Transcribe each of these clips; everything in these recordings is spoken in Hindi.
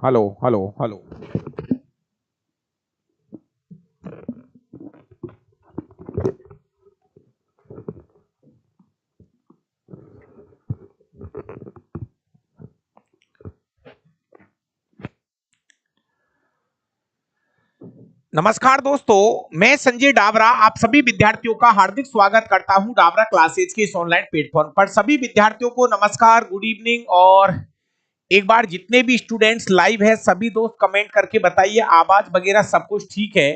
Hello hello hello. नमस्कार दोस्तों, मैं संजय डाबरा आप सभी विद्यार्थियों का हार्दिक स्वागत करता हूं डाबरा क्लासेज के इस ऑनलाइन प्लेटफॉर्म पर। सभी विद्यार्थियों को नमस्कार, गुड इवनिंग। और एक बार जितने भी स्टूडेंट्स लाइव है सभी दोस्त कमेंट करके बताइए आवाज वगैरह सब कुछ ठीक है।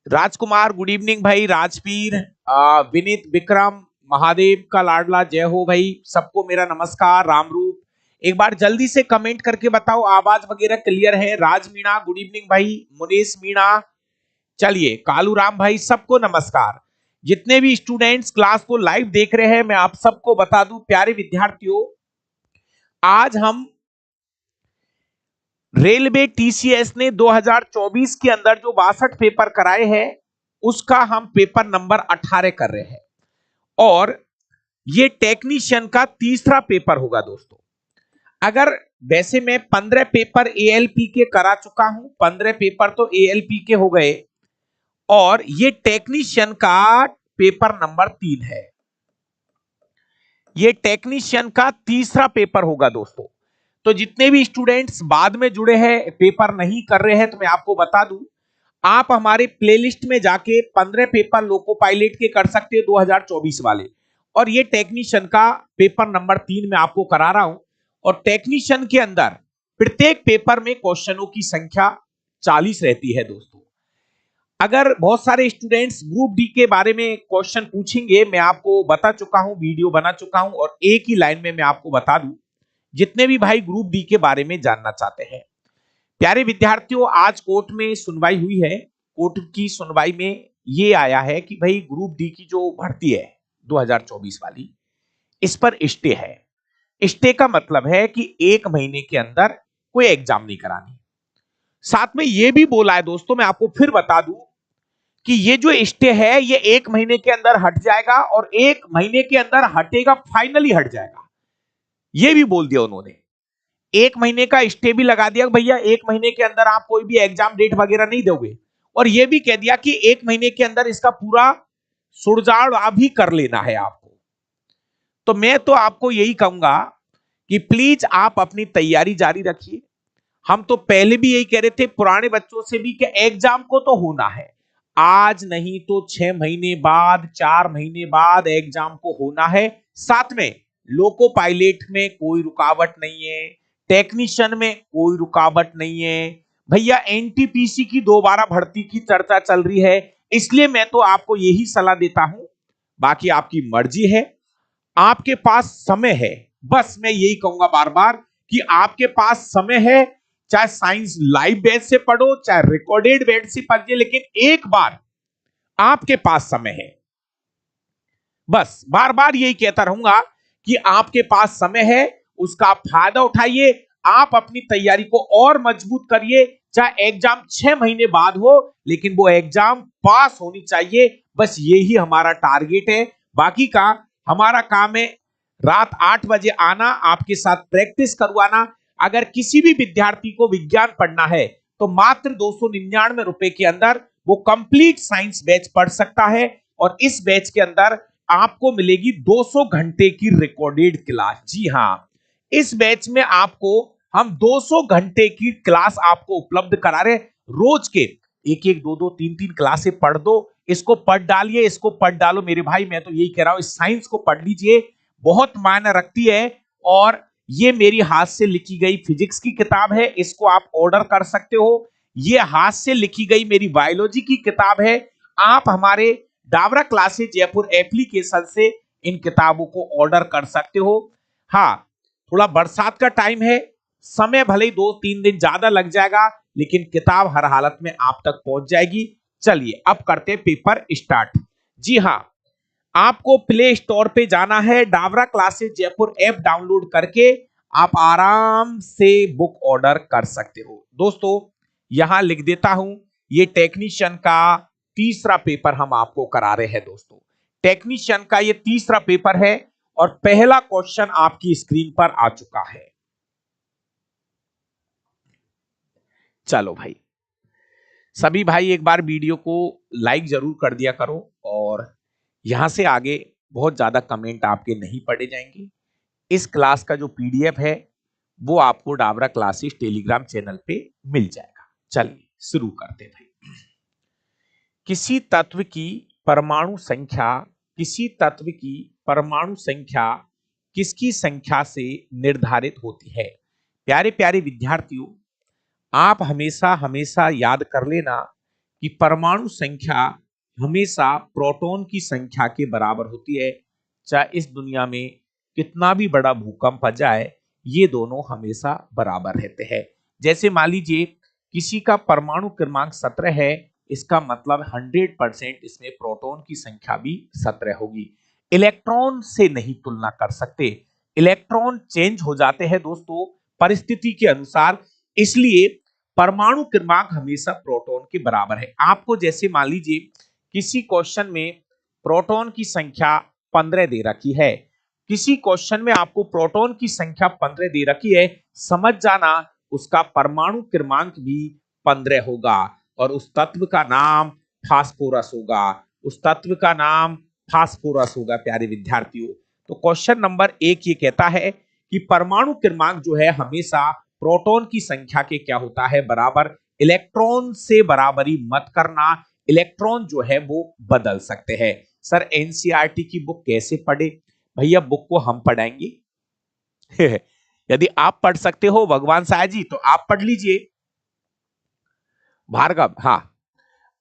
राजकुमार गुड इवनिंग भाई, राजवीर, विनीत, विक्रम, महादेव का लाडला, जय हो भाई, सबको मेरा नमस्कार, रामरूप। एक बार जल्दी से कमेंट करके बताओ आवाज वगैरह क्लियर है। राज मीणा गुड इवनिंग भाई, मुनेश मीणा, चलिए कालू राम भाई, सबको नमस्कार। जितने भी स्टूडेंट्स क्लास को लाइव देख रहे हैं मैं आप सबको बता दूं, प्यारे विद्यार्थियों, आज हम रेलवे टीसीएस ने 2024 के अंदर जो 62 पेपर कराए हैं उसका हम पेपर नंबर 18 कर रहे हैं और ये टेक्नीशियन का तीसरा पेपर होगा दोस्तों। अगर वैसे मैं 15 पेपर एएलपी के करा चुका हूं, 15 पेपर तो एएलपी के हो गए और ये टेक्नीशियन का पेपर नंबर 3 है। ये टेक्नीशियन का तीसरा पेपर होगा दोस्तों। तो जितने भी स्टूडेंट्स बाद में जुड़े हैं, पेपर नहीं कर रहे हैं, तो मैं आपको बता दूं, आप हमारे प्लेलिस्ट में जाके 15 पेपर लोको पायलट के कर सकते हैं 2024 वाले, और ये टेक्नीशियन का पेपर नंबर 3 में आपको करा रहा हूं। और टेक्नीशियन के अंदर प्रत्येक पेपर में क्वेश्चनों की संख्या 40 रहती है दोस्तों। अगर बहुत सारे स्टूडेंट्स ग्रुप डी के बारे में क्वेश्चन पूछेंगे, मैं आपको बता चुका हूं, वीडियो बना चुका हूं, और एक ही लाइन में मैं आपको बता दूं, जितने भी भाई ग्रुप डी के बारे में जानना चाहते हैं। प्यारे विद्यार्थियों, आज कोर्ट में सुनवाई हुई है। कोर्ट की सुनवाई में यह आया है कि भाई ग्रुप डी की जो भर्ती है 2024 वाली, इस पर स्टे है। स्टे का मतलब है कि 1 महीने के अंदर कोई एग्जाम नहीं करानी। साथ में यह भी बोला है दोस्तों, मैं आपको फिर बता दूं कि ये जो स्टे है ये 1 महीने के अंदर हट जाएगा और 1 महीने के अंदर हटेगा, फाइनली हट जाएगा। ये भी बोल दिया उन्होंने। 1 महीने का स्टे भी लगा दिया, भैया 1 महीने के अंदर आप कोई भी एग्जाम डेट वगैरह नहीं दोगे। और ये भी कह दिया कि 1 महीने के अंदर इसका पूरा सुड़जाड़ भी कर लेना है आपको। तो मैं तो आपको यही कहूंगा कि प्लीज आप अपनी तैयारी जारी रखिए। हम तो पहले भी यही कह रहे थे पुराने बच्चों से भी कि एग्जाम को तो होना है, आज नहीं तो 6 महीने बाद, 4 महीने बाद एग्जाम को होना है। साथ में लोको पायलट में कोई रुकावट नहीं है, टेक्नीशियन में कोई रुकावट नहीं है। भैया एनटीपीसी की दोबारा भर्ती की चर्चा चल रही है, इसलिए मैं तो आपको यही सलाह देता हूं। बाकी आपकी मर्जी है, आपके पास समय है। बस मैं यही कहूंगा बार बार कि आपके पास समय है, चाहे साइंस लाइव बैच से पढ़ो, चाहे रिकॉर्डेड बैच से पढ़िए, लेकिन एक बार आपके पास समय है। बस बार बार यही कहता रहूंगा कि आपके पास समय है, उसका आप फायदा उठाइए। आप अपनी तैयारी को और मजबूत करिए। चाहे एग्जाम 6 महीने बाद हो, लेकिन वो एग्जाम पास होनी चाहिए। बस यही हमारा टारगेट है। बाकी का हमारा काम है रात 8 बजे आना, आपके साथ प्रैक्टिस करवाना। अगर किसी भी विद्यार्थी को विज्ञान पढ़ना है तो मात्र 299 रुपए के अंदर वो कंप्लीट साइंस बैच पढ़ सकता है। और इस बैच के अंदर आपको मिलेगी 200 घंटे की रिकॉर्डेड क्लास। जी हां, इस बैच में आपको हम 200 घंटे की क्लास आपको उपलब्ध करा रहे। रोज के एक एक, दो दो, तीन तीन क्लासें पढ़ दो। इसको पढ़ डालिए, इसको पढ़ डालो मेरे भाई। मैं तो यही कह रहा हूं, इस साइंस को पढ़ लीजिए, बहुत मायने रखती है। और ये मेरी हाथ से लिखी गई फिजिक्स की किताब है, इसको आप ऑर्डर कर सकते हो। ये हाथ से लिखी गई मेरी बायोलॉजी की किताब है। आप हमारे डाबरा क्लासेस जयपुर एप्लीकेशन से इन किताबों को ऑर्डर कर सकते हो। हाँ, थोड़ा बरसात का टाइम है, समय भले ही 2-3 दिन ज्यादा लग जाएगा, लेकिन किताब हर हालत में आप तक पहुंच जाएगी। चलिए अब करते हैं पेपर स्टार्ट। जी हां, आपको प्ले स्टोर पे जाना है, Dabra classes Jaipur app download करके आप आराम से बुक ऑर्डर कर सकते हो। दोस्तों यहां लिख देता हूं, ये टेक्नीशियन का तीसरा पेपर हम आपको करा रहे हैं दोस्तों। टेक्नीशियन का ये तीसरा पेपर है और पहला क्वेश्चन आपकी स्क्रीन पर आ चुका है। चलो भाई, सभी भाई एक बार वीडियो को लाइक जरूर कर दिया करो, और यहां से आगे बहुत ज्यादा कमेंट आपके नहीं पढ़े जाएंगे। इस क्लास का जो पीडीएफ है वो आपको डाबरा क्लासेस टेलीग्राम चैनल पे मिल जाएगा। चलिए शुरू करते हैं भाई। किसी तत्व की परमाणु संख्या, किसी तत्व की परमाणु संख्या किसकी संख्या से निर्धारित होती है? प्यारे प्यारे विद्यार्थियों, आप हमेशा हमेशा याद कर लेना कि परमाणु संख्या हमेशा प्रोटॉन की संख्या के बराबर होती है। चाहे इस दुनिया में कितना भी बड़ा भूकंप आ जाए, ये दोनों हमेशा बराबर रहते हैं। जैसे मान लीजिए किसी का परमाणु क्रमांक 17 है, इसका मतलब 100% इसमें प्रोटॉन की संख्या भी 17 होगी। इलेक्ट्रॉन से नहीं तुलना कर सकते, इलेक्ट्रॉन चेंज हो जाते हैं दोस्तों परिस्थिति के अनुसार, इसलिए परमाणु क्रमांक हमेशा प्रोटॉन के बराबर है। आपको जैसे मान लीजिए किसी क्वेश्चन में प्रोटॉन की संख्या 15 दे रखी है, किसी क्वेश्चन में आपको प्रोटॉन की संख्या 15 दे रखी है, समझ जाना उसका परमाणु क्रमांक भी 15 होगा और उस तत्व का नाम फास्फोरस होगा, उस तत्व का नाम फास्फोरस होगा। प्यारे विद्यार्थियों, तो क्वेश्चन नंबर 1 ये कहता है कि परमाणु क्रमांक जो है हमेशा प्रोटॉन की संख्या के क्या होता है? बराबर। इलेक्ट्रॉन से बराबरी मत करना, इलेक्ट्रॉन जो है वो बदल सकते हैं। सर एनसीईआरटी की बुक कैसे पढ़े? भैया बुक को हम पढ़ाएंगे यदि आप पढ़ सकते हो भगवान साय जी तो आप पढ़ लीजिए। भार्गव, हाँ,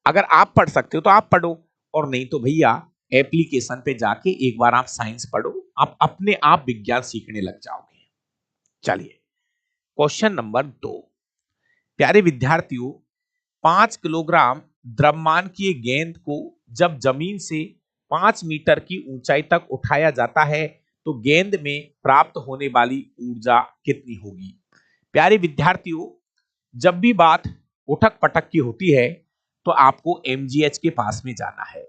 अगर आप पढ़ सकते हो तो आप पढ़ो, और नहीं तो भैया एप्लीकेशन पे जाके एक बार आप साइंस पढ़ो, आप अपने आप विज्ञान सीखने लग जाओगे। चलिए क्वेश्चन नंबर 2। प्यारे विद्यार्थियों, 5 किलोग्राम द्रव्यमान की गेंद को जब जमीन से 5 मीटर की ऊंचाई तक उठाया जाता है तो गेंद में प्राप्त होने वाली ऊर्जा कितनी होगी? प्यारे विद्यार्थियों, जब भी बात उठक पटक की होती है तो आपको एमजीएच के पास में जाना है।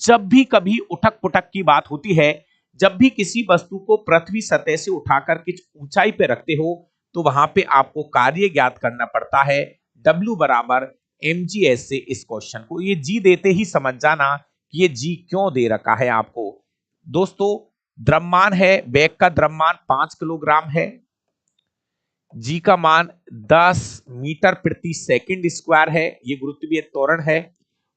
जब भी कभी उठक पुटक की बात होती है, जब भी किसी वस्तु को पृथ्वी सतह से उठाकर कुछ ऊंचाई पे रखते हो तो वहां पे आपको कार्य ज्ञात करना पड़ता है। W बराबर mgs से इस क्वेश्चन को, ये जी देते ही समझ जाना कि ये जी क्यों दे रखा है आपको। दोस्तों द्रव्यमान है, बैग का द्रव्यमान 5 किलोग्राम है, जी का मान 10 मीटर प्रति सेकंड स्क्वायर है, ये गुरुत्वीय त्वरण है,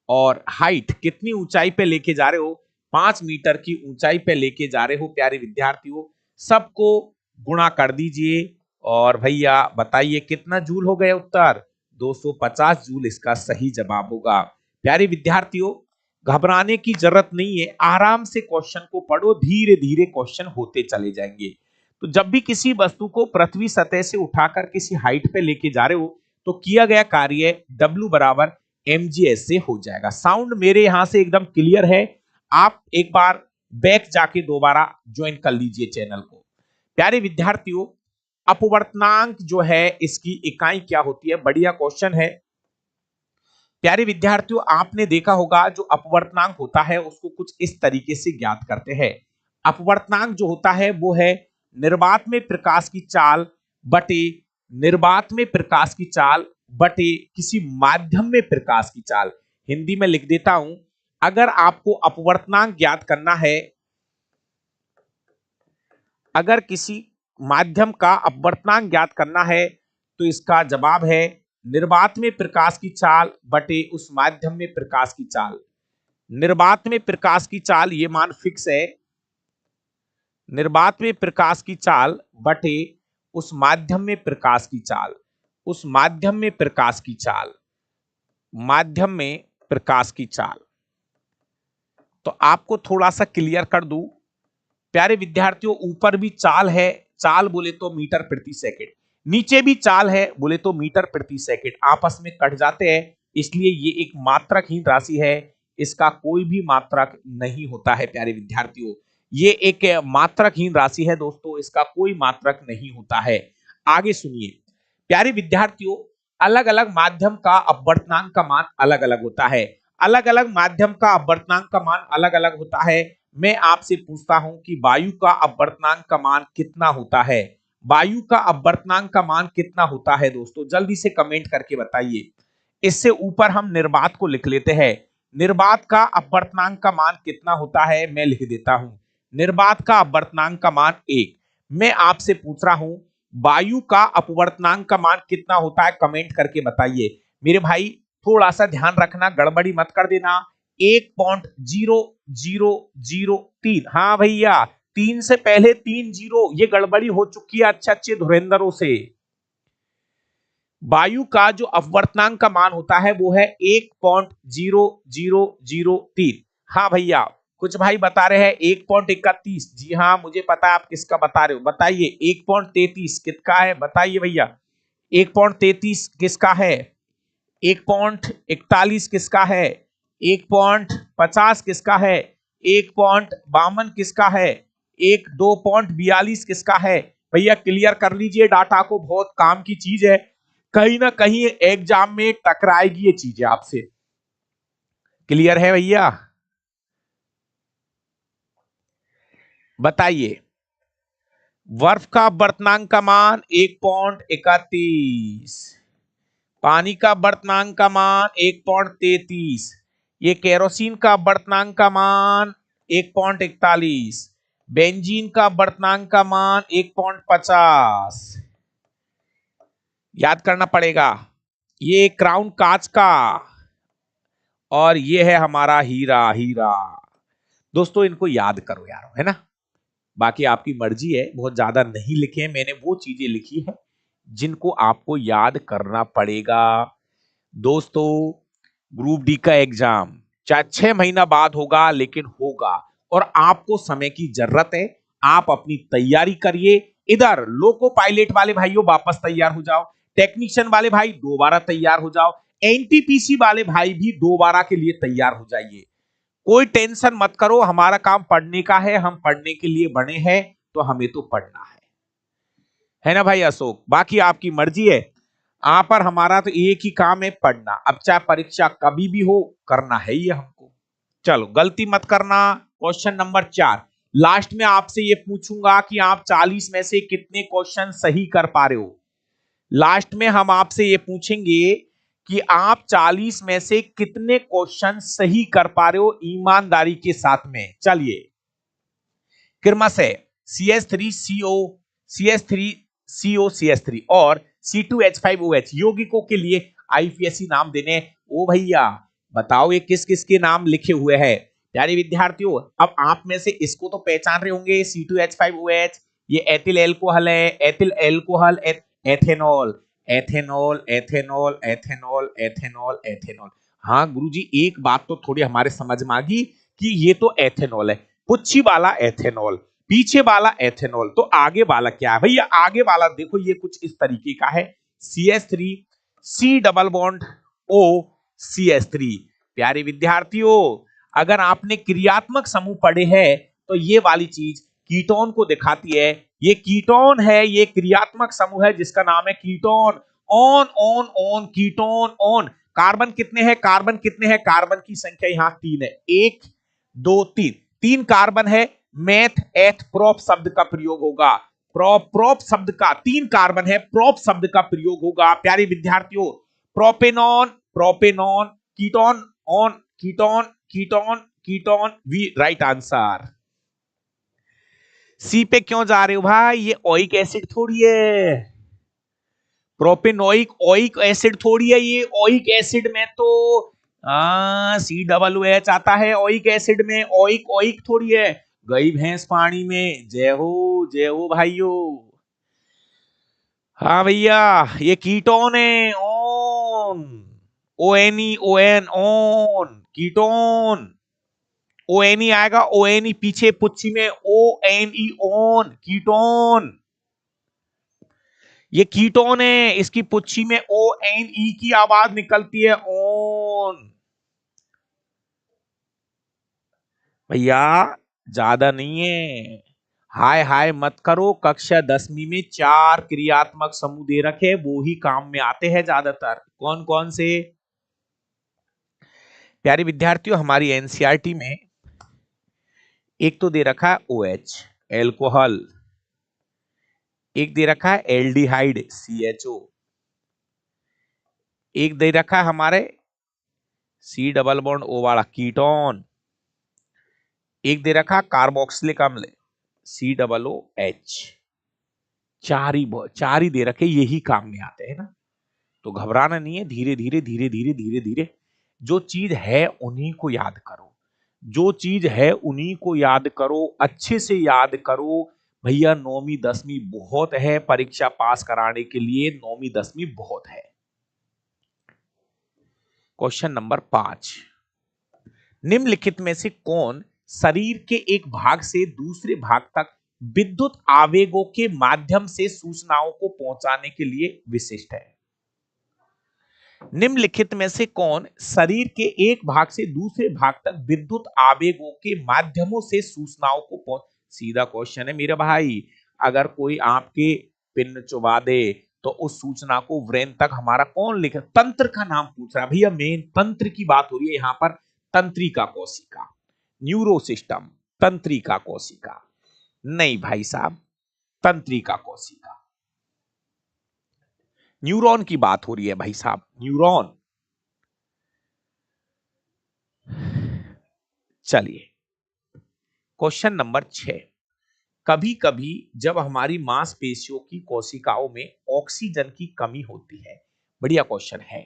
और हाइट कितनी ऊंचाई पे लेके जा रहे हो? 5 मीटर की ऊंचाई पे लेके जा रहे हो। प्यारे विद्यार्थियों, सबको गुणा कर दीजिए और भैया बताइए कितना जूल हो गया उत्तर? 250 जूल इसका सही जवाब होगा। प्यारे विद्यार्थियों, घबराने की जरूरत नहीं है, आराम से क्वेश्चन को पढ़ो, धीरे धीरे क्वेश्चन होते चले जाएंगे। तो जब भी किसी वस्तु को पृथ्वी सतह से उठाकर किसी हाइट पे लेके जा रहे हो तो किया गया कार्य W बराबर mgs से हो जाएगा। साउंड मेरे यहां से एकदम क्लियर है? आप एक बार बैक जाके दोबारा ज्वाइन कर लीजिए चैनल को। प्यारे विद्यार्थियों, अपवर्तनांक जो है इसकी इकाई क्या होती है? बढ़िया क्वेश्चन है। प्यारे विद्यार्थियों, आपने देखा होगा जो अपवर्तनांक होता है उसको कुछ इस तरीके से ज्ञात करते हैं। अपवर्तनांक जो होता है वो है निर्वात में प्रकाश की चाल बटे निर्वात में प्रकाश की चाल बटे किसी माध्यम में प्रकाश की चाल। हिंदी में लिख देता हूं, अगर आपको अपवर्तनांक ज्ञात करना है, अगर किसी माध्यम का अपवर्तनांक ज्ञात करना है तो इसका जवाब है निर्वात में प्रकाश की चाल बटे उस माध्यम में प्रकाश की चाल। निर्वात में प्रकाश की चाल ये मान फिक्स है, निर्वात में प्रकाश की चाल बटे उस माध्यम में प्रकाश की चाल, उस माध्यम में प्रकाश की चाल, माध्यम में प्रकाश की चाल। तो आपको थोड़ा सा क्लियर कर दूं प्यारे विद्यार्थियों, ऊपर भी चाल है, चाल बोले तो मीटर प्रति सेकंड, नीचे भी चाल है बोले तो मीटर प्रति सेकंड, आपस में कट जाते हैं, इसलिए ये एक मात्रकहीन राशि है, इसका कोई भी मात्रक नहीं होता है। प्यारे विद्यार्थियों, ये एक मात्रकहीन राशि है दोस्तों, इसका कोई मात्रक नहीं होता है। आगे सुनिए प्यारे विद्यार्थियों, अलग अलग माध्यम का अपवर्तनांक का मान अलग अलग होता है, अलग अलग माध्यम का अपवर्तनांक का मान अलग अलग होता है। मैं आपसे पूछता हूं कि वायु का अपवर्तनांक का मान कितना होता है? वायु का अपवर्तनांक का मान कितना होता है दोस्तों, जल्दी से कमेंट करके बताइए। इससे ऊपर हम निर्वात को लिख लेते हैं। निर्वात का अपवर्तनांक का मान कितना होता है, मैं लिख देता हूं। निर्वात का अपवर्तनांक का मान 1। मैं आपसे पूछ रहा हूं वायु का अपवर्तनांक का मान कितना होता है, कमेंट करके बताइए। मेरे भाई थोड़ा सा ध्यान रखना, गड़बड़ी मत कर देना। 1.0003। हाँ भैया, 3 से पहले 3 जीरो, ये गड़बड़ी हो चुकी है अच्छे अच्छे धुरेंद्रों से। वायु का जो अपवर्तनांक का मान होता है वो है 1.0003। हाँ भैया, कुछ भाई बता रहे हैं 1.31। जी हाँ, मुझे पता है आप किसका बता रहे हो, बताइए। 1.33 किसका है, बताइए भैया। 1.33 किसका है, 1.41 किसका है, 1.50 किसका है, 1.52 किसका है, 2.42 किसका है। भैया क्लियर कर लीजिए डाटा को, बहुत काम की चीज है, कहीं ना कहीं एग्जाम में टकराएगी ये चीजें आपसे। क्लियर है भैया, बताइए। बर्फ का अपवर्तनांक का मान 1.31, पानी का अपवर्तनांक का मान 1.33, ये केरोसिन का अपवर्तनांक का मान 1.41, बेंजीन का अपवर्तनांक का मान 1.50। याद करना पड़ेगा। ये क्राउन कांच का, और ये है हमारा हीरा। हीरा दोस्तों, इनको याद करो यार, है ना। बाकी आपकी मर्जी है, बहुत ज्यादा नहीं लिखे हैं मैंने, वो चीजें लिखी है जिनको आपको याद करना पड़ेगा। दोस्तों, ग्रुप डी का एग्जाम चाहे 6 महीना बाद होगा, लेकिन होगा, और आपको समय की जरूरत है। आप अपनी तैयारी करिए। इधर लोको पायलट वाले भाइयों वापस तैयार हो जाओ, टेक्नीशियन वाले भाई दोबारा तैयार हो जाओ, एनटीपीसी वाले भाई भी दोबारा के लिए तैयार हो जाइए। कोई टेंशन मत करो, हमारा काम पढ़ने का है, हम पढ़ने के लिए बने हैं, तो हमें तो पढ़ना है ना भाई अशोक। बाकी आपकी मर्जी है, आप पर हमारा तो एक ही काम है, पढ़ना। अब चाहे परीक्षा कभी भी हो, करना है ये हमको। चलो गलती मत करना। क्वेश्चन नंबर 4, लास्ट में आपसे ये पूछूंगा कि आप 40 में से कितने क्वेश्चन सही कर पा रहे हो। लास्ट में हम आपसे ये पूछेंगे कि आप 40 में से कितने क्वेश्चन सही कर पा रहे हो ईमानदारी के साथ में। चलिए, क्रमशः CH3CO, CH3CO, CH3 और C2H5OH यौगिकों के लिए आईपीएससी नाम देने। ओ भैया बताओ, ये किस किस के नाम लिखे हुए हैं प्यारे विद्यार्थियों। अब आप में से इसको तो पहचान रहे होंगे, C2H5OH, ये एथिल एल्कोहल है, ethyl alcohol, ethanol, ethanol, ethanol, ethanol, ethanol, ethanol. हाँ गुरुजी, एक बात तो थोड़ी हमारे समझ में आ गई कि ये तो एथेनॉल है। पुच्छी वाला एथेनॉल, पीछे वाला एथेनॉल, तो आगे वाला क्या है भैया। आगे वाला देखो, ये कुछ इस तरीके का है, CH3 C double bond O CH3। प्यारे विद्यार्थियों, अगर आपने क्रियात्मक समूह पढ़े हैं तो ये वाली चीज कीटोन को दिखाती है। ये कीटोन है, ये क्रियात्मक समूह है जिसका नाम है ketone. On on on, ketone on. Carbon कितने हैं, कार्बन कितने हैं, कार्बन की संख्या यहां 3 है, 1 2 3, 3 कार्बन है। मेथ एथ प्रोप शब्द का प्रयोग होगा, प्रोप शब्द का, 3 कार्बन है, प्रोप शब्द का प्रयोग होगा प्यारे विद्यार्थियों। Propanone, propanone, ketone on, ketone, ketone, ketone, we right answer. C पे क्यों जा रहे हो भाई, ये ओइक एसिड थोड़ी है, प्रोपेनोइक ओइक एसिड थोड़ी है ये। ओइक एसिड में तो COOH आता है, ओइक एसिड में। ओइक ओइक थोड़ी है, गई भैंस पानी में। जय हो भाइयों। हाँ भैया, ये कीटोन है, own, ONE own, ketone. ONE आएगा, ONE पीछे पुच्छी में, ONE ओन, कीटोन। ये कीटोन है, इसकी पुच्छी में ONE की आवाज निकलती है, ओन। भैया ज्यादा नहीं है, हाय हाय मत करो। कक्षा 10वीं में 4 क्रियात्मक समूह दे रखे, वो ही काम में आते हैं ज्यादातर। कौन कौन से प्यारे विद्यार्थियों, हमारी एनसीईआरटी में एक तो दे रखा है OH एल्कोहल, एक दे रखा है एल्डिहाइड CHO, एक दे रखा है हमारे C डबल बॉन्ड O वाला कीटोन, एक दे रखा कार्बोक्सिलिक अम्ल COOH। चार ही दे रखे, यही काम में आते हैं ना, तो घबराना नहीं है। धीरे धीरे धीरे धीरे धीरे धीरे जो चीज है उन्हीं को याद करो, जो चीज है उन्हीं को याद करो, अच्छे से याद करो भैया। 9वीं 10वीं बहुत है, परीक्षा पास कराने के लिए 9वीं 10वीं बहुत है। क्वेश्चन नंबर 5, निम्नलिखित में से कौन शरीर के एक भाग से दूसरे भाग तक विद्युत आवेगों के माध्यम से सूचनाओं को पहुंचाने के लिए विशिष्ट है? निम्नलिखित में से कौन शरीर के एक भाग से दूसरे भाग तक विद्युत आवेगों के माध्यमों से सूचनाओं को पहुंच, सीधा क्वेश्चन है मेरे भाई। अगर कोई आपके पिन चुबा दे तो उस सूचना को ब्रेन तक हमारा कौन लिखे? तंत्र का नाम पूछ रहा है भैया, मेन तंत्र की बात हो रही है यहां पर। तंत्रिका कोशिका, न्यूरो सिस्टम, तंत्रिका कोशिका नहीं भाई साहब, तंत्रिका कोशिका। न्यूरॉन की बात हो रही है भाई साहब, न्यूरॉन। चलिए क्वेश्चन नंबर 6, कभी कभी जब हमारी मांसपेशियों की कोशिकाओं में ऑक्सीजन की कमी होती है, बढ़िया क्वेश्चन है,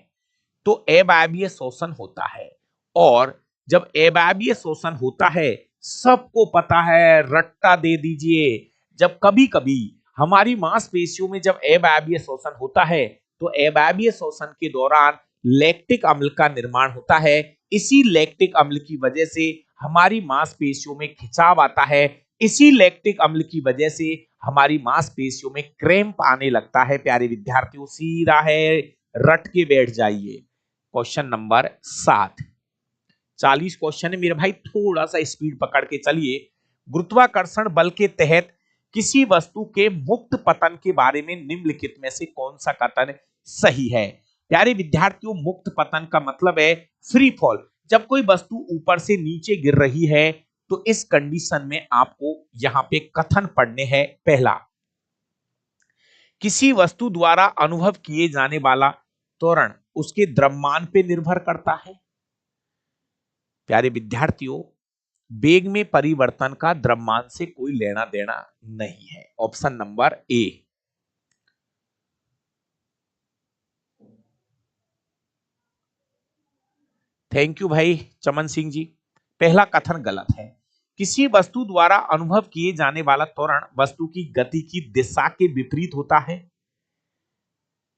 तो अवायवीय शोषण होता है। और जब अवायवीय शोषण होता है, सबको पता है, रट्टा दे दीजिए, जब कभी कभी हमारी मांसपेशियों में जब अवायवीय शोषण होता है तो अवायवीय शोषण के दौरान लैक्टिक अम्ल का निर्माण होता है। इसी लैक्टिक अम्ल की वजह से हमारी मांसपेशियों में खिंचाव आता है, इसी लैक्टिक अम्ल की वजह से हमारी मांसपेशियों में क्रैम्प आने लगता है। प्यारे विद्यार्थियों सीधा है, रट के बैठ जाइए। क्वेश्चन नंबर 7, 40 क्वेश्चन है मेरे भाई, थोड़ा सा स्पीड पकड़ के चलिए। गुरुत्वाकर्षण बल के तहत किसी वस्तु के मुक्त पतन के बारे में निम्नलिखित में से कौन सा कथन सही है? प्यारे विद्यार्थियों, मुक्त पतन का मतलब है फ्री फॉल। जब कोई वस्तु ऊपर से नीचे गिर रही है तो इस कंडीशन में आपको यहां पे कथन पढ़ने हैं। पहला, किसी वस्तु द्वारा अनुभव किए जाने वाला त्वरण उसके द्रव्यमान पे निर्भर करता है। प्यारे विद्यार्थियों, वेग में परिवर्तन का द्रव्यमान से कोई लेना देना नहीं है। Option number A. Thank you भाई चमन सिंह जी, पहला कथन गलत है। किसी वस्तु द्वारा अनुभव किए जाने वाला त्वरण वस्तु की गति की दिशा के विपरीत होता है।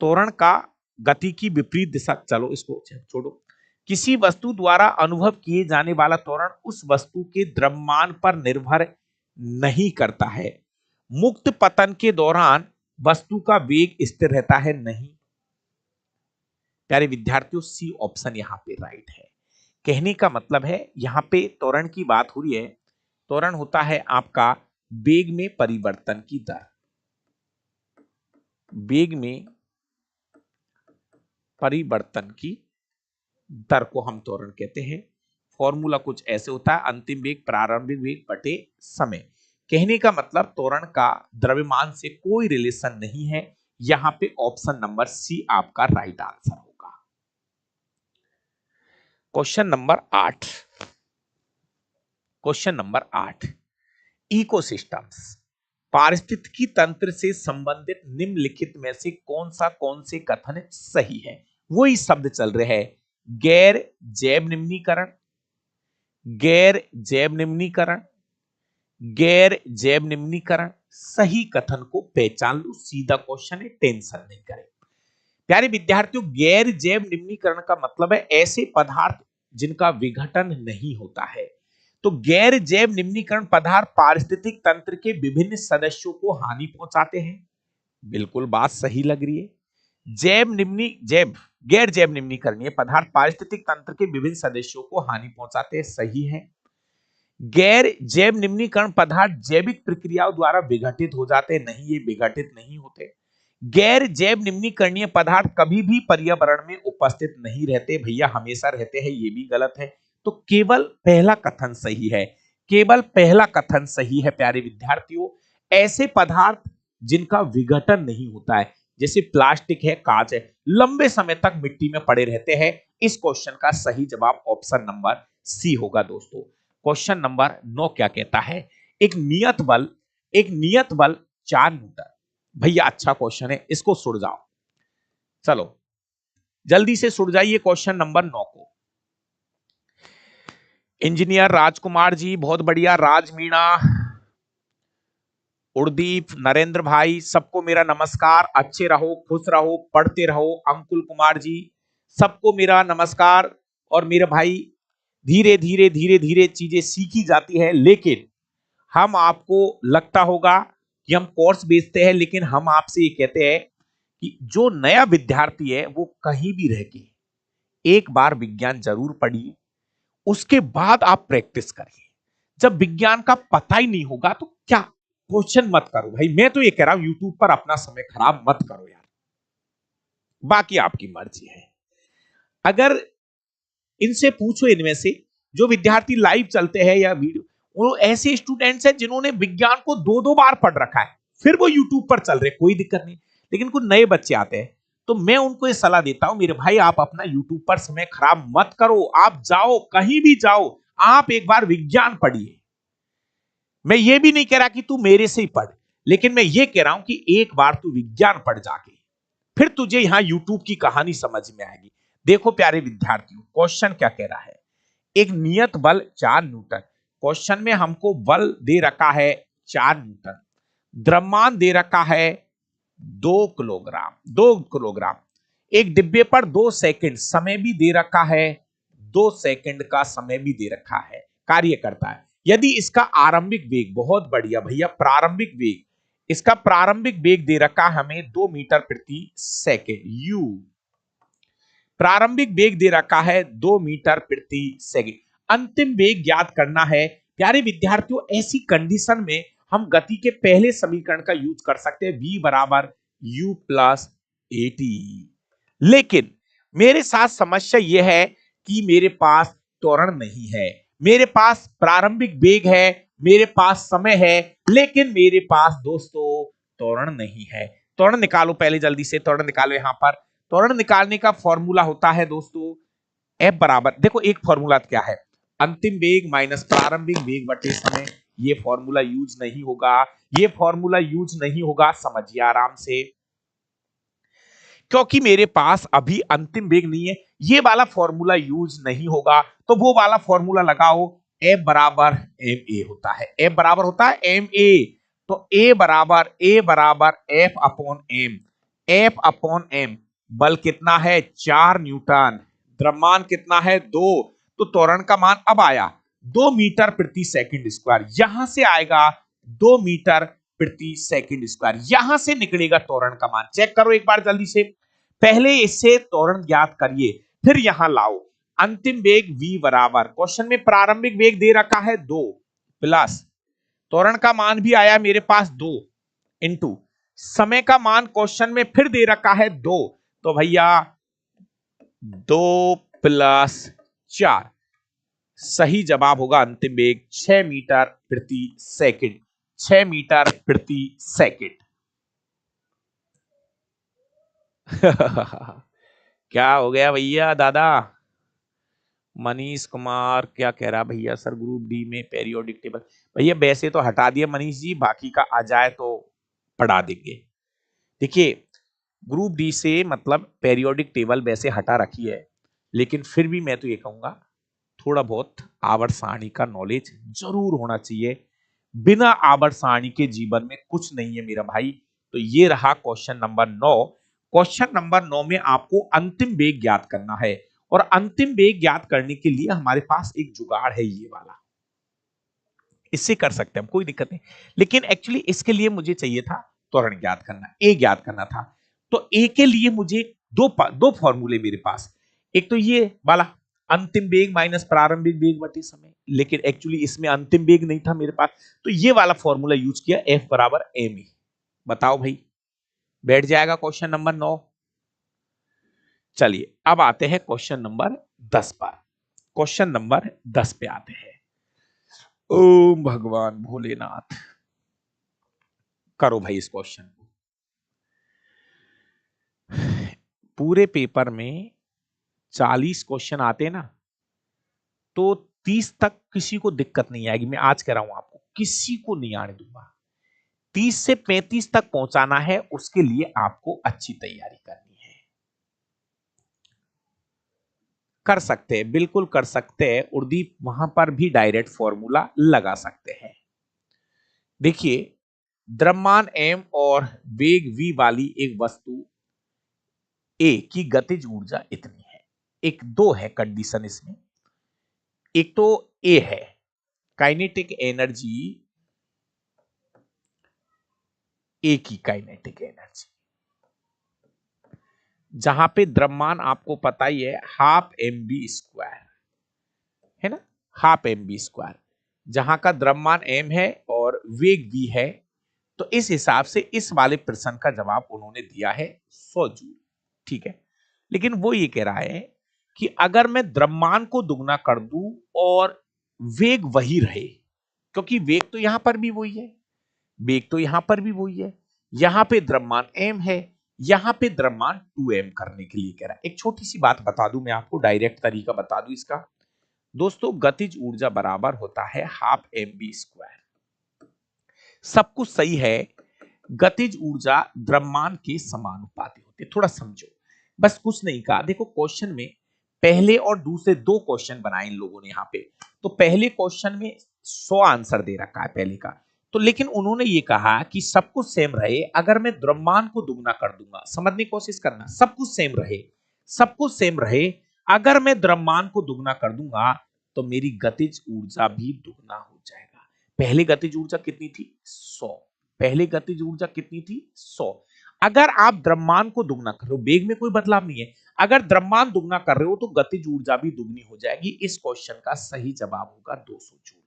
त्वरण का गति की विपरीत दिशा, चलो इसको छोड़ो। किसी वस्तु द्वारा अनुभव किए जाने वाला त्वरण उस वस्तु के द्रव्यमान पर निर्भर नहीं करता है। मुक्त पतन के दौरान वस्तु का वेग स्थिर रहता है, नहीं। प्यारे विद्यार्थियों, सी ऑप्शन यहां पे राइट है। कहने का मतलब है यहां पे त्वरण की बात हो रही है। त्वरण होता है आपका वेग में परिवर्तन की दर, वेग में परिवर्तन की दर को हम त्वरण कहते हैं। फॉर्मूला कुछ ऐसे होता है, अंतिम वेग प्रारंभिक वेग बटे समय। कहने का मतलब त्वरण का द्रव्यमान से कोई रिलेशन नहीं है। यहां पे ऑप्शन नंबर सी आपका राइट आंसर होगा। Question number 8, question number 8, ecosystems, पारिस्थितिकी तंत्र से संबंधित निम्नलिखित में से कौन से कथन सही है? वही शब्द चल रहे हैं, गैर जैव निम्नीकरण, गैर जैव निम्नीकरण, गैर जैव निम्नीकरण। सही कथन को पहचान लो, सीधा क्वेश्चन है, टेंशन नहीं करें। प्यारे विद्यार्थियों, गैर जैव निम्नीकरण का मतलब है ऐसे पदार्थ जिनका विघटन नहीं होता है। तो गैर जैव निम्नीकरण पदार्थ पारिस्थितिक तंत्र के विभिन्न सदस्यों को हानि पहुंचाते हैं। बिल्कुल बात सही लग रही है। गैर जैव निम्नीकरणीय पदार्थ पारिस्थितिक तंत्र के विभिन्न सदस्यों को हानि पहुंचाते हैं, सही है। गैर जैव निम्नीकरण पदार्थ जैविक प्रक्रियाओं द्वारा विघटित हो जाते हैं, नहीं, ये विघटित नहीं होते। गैर जैव निम्नीकरणीय पदार्थ कभी भी पर्यावरण में उपस्थित नहीं रहते, भैया हमेशा रहते हैं, ये भी गलत है। तो केवल पहला कथन सही है, केवल पहला कथन सही है। प्यारे विद्यार्थियों, ऐसे पदार्थ जिनका विघटन नहीं होता है, जैसे प्लास्टिक है, कांच है, लंबे समय तक मिट्टी में पड़े रहते हैं। इस क्वेश्चन का सही जवाब ऑप्शन नंबर सी होगा दोस्तों। क्वेश्चन नंबर 9 क्या कहता है, एक नियत बल 4 न्यूटन। भैया अच्छा क्वेश्चन है, इसको सुड़ जाओ, चलो जल्दी से सुड़ जाइए क्वेश्चन नंबर 9 को। इंजीनियर राजकुमार जी बहुत बढ़िया, राज मीणा, उर्दीप, नरेंद्र भाई, सबको मेरा नमस्कार। अच्छे रहो, खुश रहो, पढ़ते रहो। अंकुल कुमार जी, सबको मेरा नमस्कार। और मेरे भाई, धीरे धीरे धीरे धीरे चीजें सीखी जाती है, लेकिन हम आपको लगता होगा कि हम कोर्स बेचते हैं, लेकिन हम आपसे ये कहते हैं कि जो नया विद्यार्थी है वो कहीं भी रह के एक बार विज्ञान जरूर पढ़िए, उसके बाद आप प्रैक्टिस करिए। जब विज्ञान का पता ही नहीं होगा तो क्या, क्वेश्चन मत करो भाई। मैं तो ये कह रहा हूं यूट्यूब पर अपना समय खराब मत करो यार, बाकी आपकी मर्जी है। अगर इनसे पूछो, इनमें से जो विद्यार्थी लाइव चलते हैं या वीडियो, वो ऐसे स्टूडेंट्स हैं जिन्होंने विज्ञान को 2-2 बार पढ़ रखा है, फिर वो यूट्यूब पर चल रहे, कोई दिक्कत नहीं। लेकिन कुछ नए बच्चे आते हैं, तो मैं उनको ये सलाह देता हूं, मेरे भाई आप अपना यूट्यूब पर समय खराब मत करो। आप जाओ, कहीं भी जाओ, आप एक बार विज्ञान पढ़िए। मैं ये भी नहीं कह रहा कि तू मेरे से ही पढ़, लेकिन मैं ये कह रहा हूं कि एक बार तू विज्ञान पढ़ जाके, फिर तुझे यहां यूट्यूब की कहानी समझ में आएगी। देखो प्यारे विद्यार्थियों, क्वेश्चन क्या कह रहा है, एक नियत बल 4 न्यूटन। क्वेश्चन में हमको बल दे रखा है 4 न्यूटन, द्रव्यमान दे रखा है 2 किलोग्राम, 2 किलोग्राम। एक डिब्बे पर 2 सेकंड समय भी दे रखा है, 2 सेकंड का समय भी दे रखा है, कार्य करता है। यदि इसका आरंभिक वेग, बहुत बढ़िया भैया, प्रारंभिक वेग, इसका प्रारंभिक वेग दे रखा हमें 2 मीटर प्रति सेकंड, यू। प्रारंभिक वेग दे रखा है 2 मीटर प्रति सेकंड। अंतिम वेग ज्ञात करना है। प्यारे विद्यार्थियों, ऐसी कंडीशन में हम गति के पहले समीकरण का यूज कर सकते हैं, v बराबर u प्लस ए टी। लेकिन मेरे साथ समस्या यह है कि मेरे पास त्वरण नहीं है, मेरे पास प्रारंभिक वेग है, मेरे पास समय है, लेकिन मेरे पास दोस्तों त्वरण नहीं है। त्वरण निकालो पहले, जल्दी से त्वरण निकालो। यहां पर त्वरण निकालने का फॉर्मूला होता है दोस्तों F बराबर, देखो एक फॉर्मूला क्या है, अंतिम वेग माइनस प्रारंभिक वेग बटे समय। ये फॉर्मूला यूज नहीं होगा, ये फॉर्मूला यूज नहीं होगा, समझिए आराम से, क्योंकि मेरे पास अभी अंतिम वेग नहीं है। ये वाला फॉर्मूला यूज नहीं होगा, तो वो वाला फॉर्मूला लगाओ, F बराबर एम ए होता है, F बराबर होता है एम ए। तो A बराबर F upon M, F upon M. बल कितना है 4 न्यूटन, द्रव्यमान कितना है 2, तो त्वरण का मान अब आया 2 मीटर प्रति सेकंड स्क्वायर। यहां से आएगा 2 मीटर प्रति सेकंड स्क्वायर, यहां से निकलेगा त्वरण का मान। चेक करो एक बार जल्दी से, पहले इससे त्वरण ज्ञात करिए, फिर यहां लाओ। अंतिम वेग v बराबर, क्वेश्चन में प्रारंभिक वेग दे रखा है 2 प्लस त्वरण का मान भी आया मेरे पास 2 इंटू समय का मान क्वेश्चन में फिर दे रखा है 2, तो भैया 2 प्लस 4, सही जवाब होगा अंतिम वेग 6 मीटर प्रति सेकंड, 6 मीटर प्रति सेकंड। क्या हो गया भैया दादा? मनीष कुमार क्या कह रहा भैया, सर ग्रुप डी में पेरियोडिक टेबल, भैया वैसे तो हटा दिया मनीष जी, बाकी का आ जाए तो पढ़ा देंगे। देखिए ग्रुप डी से मतलब पेरियोडिक टेबल वैसे हटा रखी है, लेकिन फिर भी मैं तो ये कहूंगा थोड़ा बहुत आवर्त सारणी का नॉलेज जरूर होना चाहिए। बिना आवर्त सारणी के जीवन में कुछ नहीं है मेरा भाई। तो ये रहा क्वेश्चन नंबर 9। क्वेश्चन नंबर 9 में आपको अंतिम वेग ज्ञात करना है, और अंतिम वेग ज्ञात करने के लिए हमारे पास एक जुगाड़ है, ये वाला, इससे कर सकते हैं हम, कोई दिक्कत नहीं। लेकिन एक्चुअली इसके लिए मुझे चाहिए था त्वरण ज्ञात करना, ए ज्ञात करना था। तो ए के लिए मुझे दो फॉर्मूले मेरे पास, एक तो ये वाला अंतिम वेग माइनस प्रारंभिक वेग बटे समय, लेकिन एक्चुअली इसमें अंतिम वेग नहीं था मेरे पास, तो ये वाला फॉर्मूला यूज किया, F बराबर एम ए। बताओ भाई, बैठ जाएगा क्वेश्चन नंबर 9। चलिए अब आते हैं क्वेश्चन नंबर 10 पर। क्वेश्चन नंबर 10 पे आते हैं। ओम भगवान भोलेनाथ। करो भाई इस क्वेश्चन को। पूरे पेपर में 40 क्वेश्चन आते ना, तो 30 तक किसी को दिक्कत नहीं आएगी। मैं आज कह रहा हूं आपको, किसी को नहीं आने दूंगा। 30 से 35 तक पहुंचाना है, उसके लिए आपको अच्छी तैयारी करनी है। कर सकते हैं, बिल्कुल कर सकते हैं उर्दीप, वहां पर भी डायरेक्ट फॉर्मूला लगा सकते हैं। देखिए, द्रव्यमान m और वेग v वाली एक वस्तु a की गतिज ऊर्जा इतनी है। एक दो है कंडीशन इसमें। एक तो a है काइनेटिक एनर्जी, a की काइनेटिक एनर्जी, जहां पे द्रव्यमान आपको पता ही है हाफ एम बी स्क्वायर है ना, हाफ एम बी स्क्वायर, जहां का द्रव्यमान m है और वेग v है। तो इस हिसाब से इस वाले प्रश्न का जवाब उन्होंने दिया है 100 जूल। ठीक है, लेकिन वो ये कह रहा है कि अगर मैं द्रव्यमान को दुगना कर दूं और वेग वही रहे, क्योंकि वेग तो यहां पर भी वही है, वेग तो यहां पर भी वही है, यहां पे द्रव्यमान m है, यहां पे द्रव्यमान 2m करने के लिए कह रहा है। एक छोटी सी बात बता दूं मैं आपको, डायरेक्ट तरीका बता दूं इसका। दोस्तों, गतिज ऊर्जा बराबर होता है हाफ एम बी स्क्वायर। सब कुछ सही है, गतिज ऊर्जा द्रव्यमान के समानुपाती होती है। थोड़ा समझो, बस कुछ नहीं कहा। देखो क्वेश्चन में पहले और दूसरे दो क्वेश्चन बनाए इन लोगों ने यहाँ पे। तो पहले क्वेश्चन में 100 आंसर दे रखा है पहले का, तो लेकिन उन्होंने ये कहा कि सब कुछ सेम रहे, अगर मैं द्रव्यमान को दुगना कर दूंगा, समझने की कोशिश करना, सब कुछ सेम रहे, सब कुछ सेम रहे, अगर मैं द्रव्यमान को दुगना कर दूंगा तो मेरी गतिज ऊर्जा भी दुगना हो जाएगा। पहले गतिज ऊर्जा कितनी थी? 100। पहले गतिज ऊर्जा कितनी थी? 100। अगर आप द्रव्यमान को दुगना कर रहे हो, वेग में कोई बदलाव नहीं है, अगर द्रव्यमान दुगना कर रहे हो तो गतिज ऊर्जा भी दुगनी हो जाएगी। इस क्वेश्चन का सही जवाब होगा 200 जूल।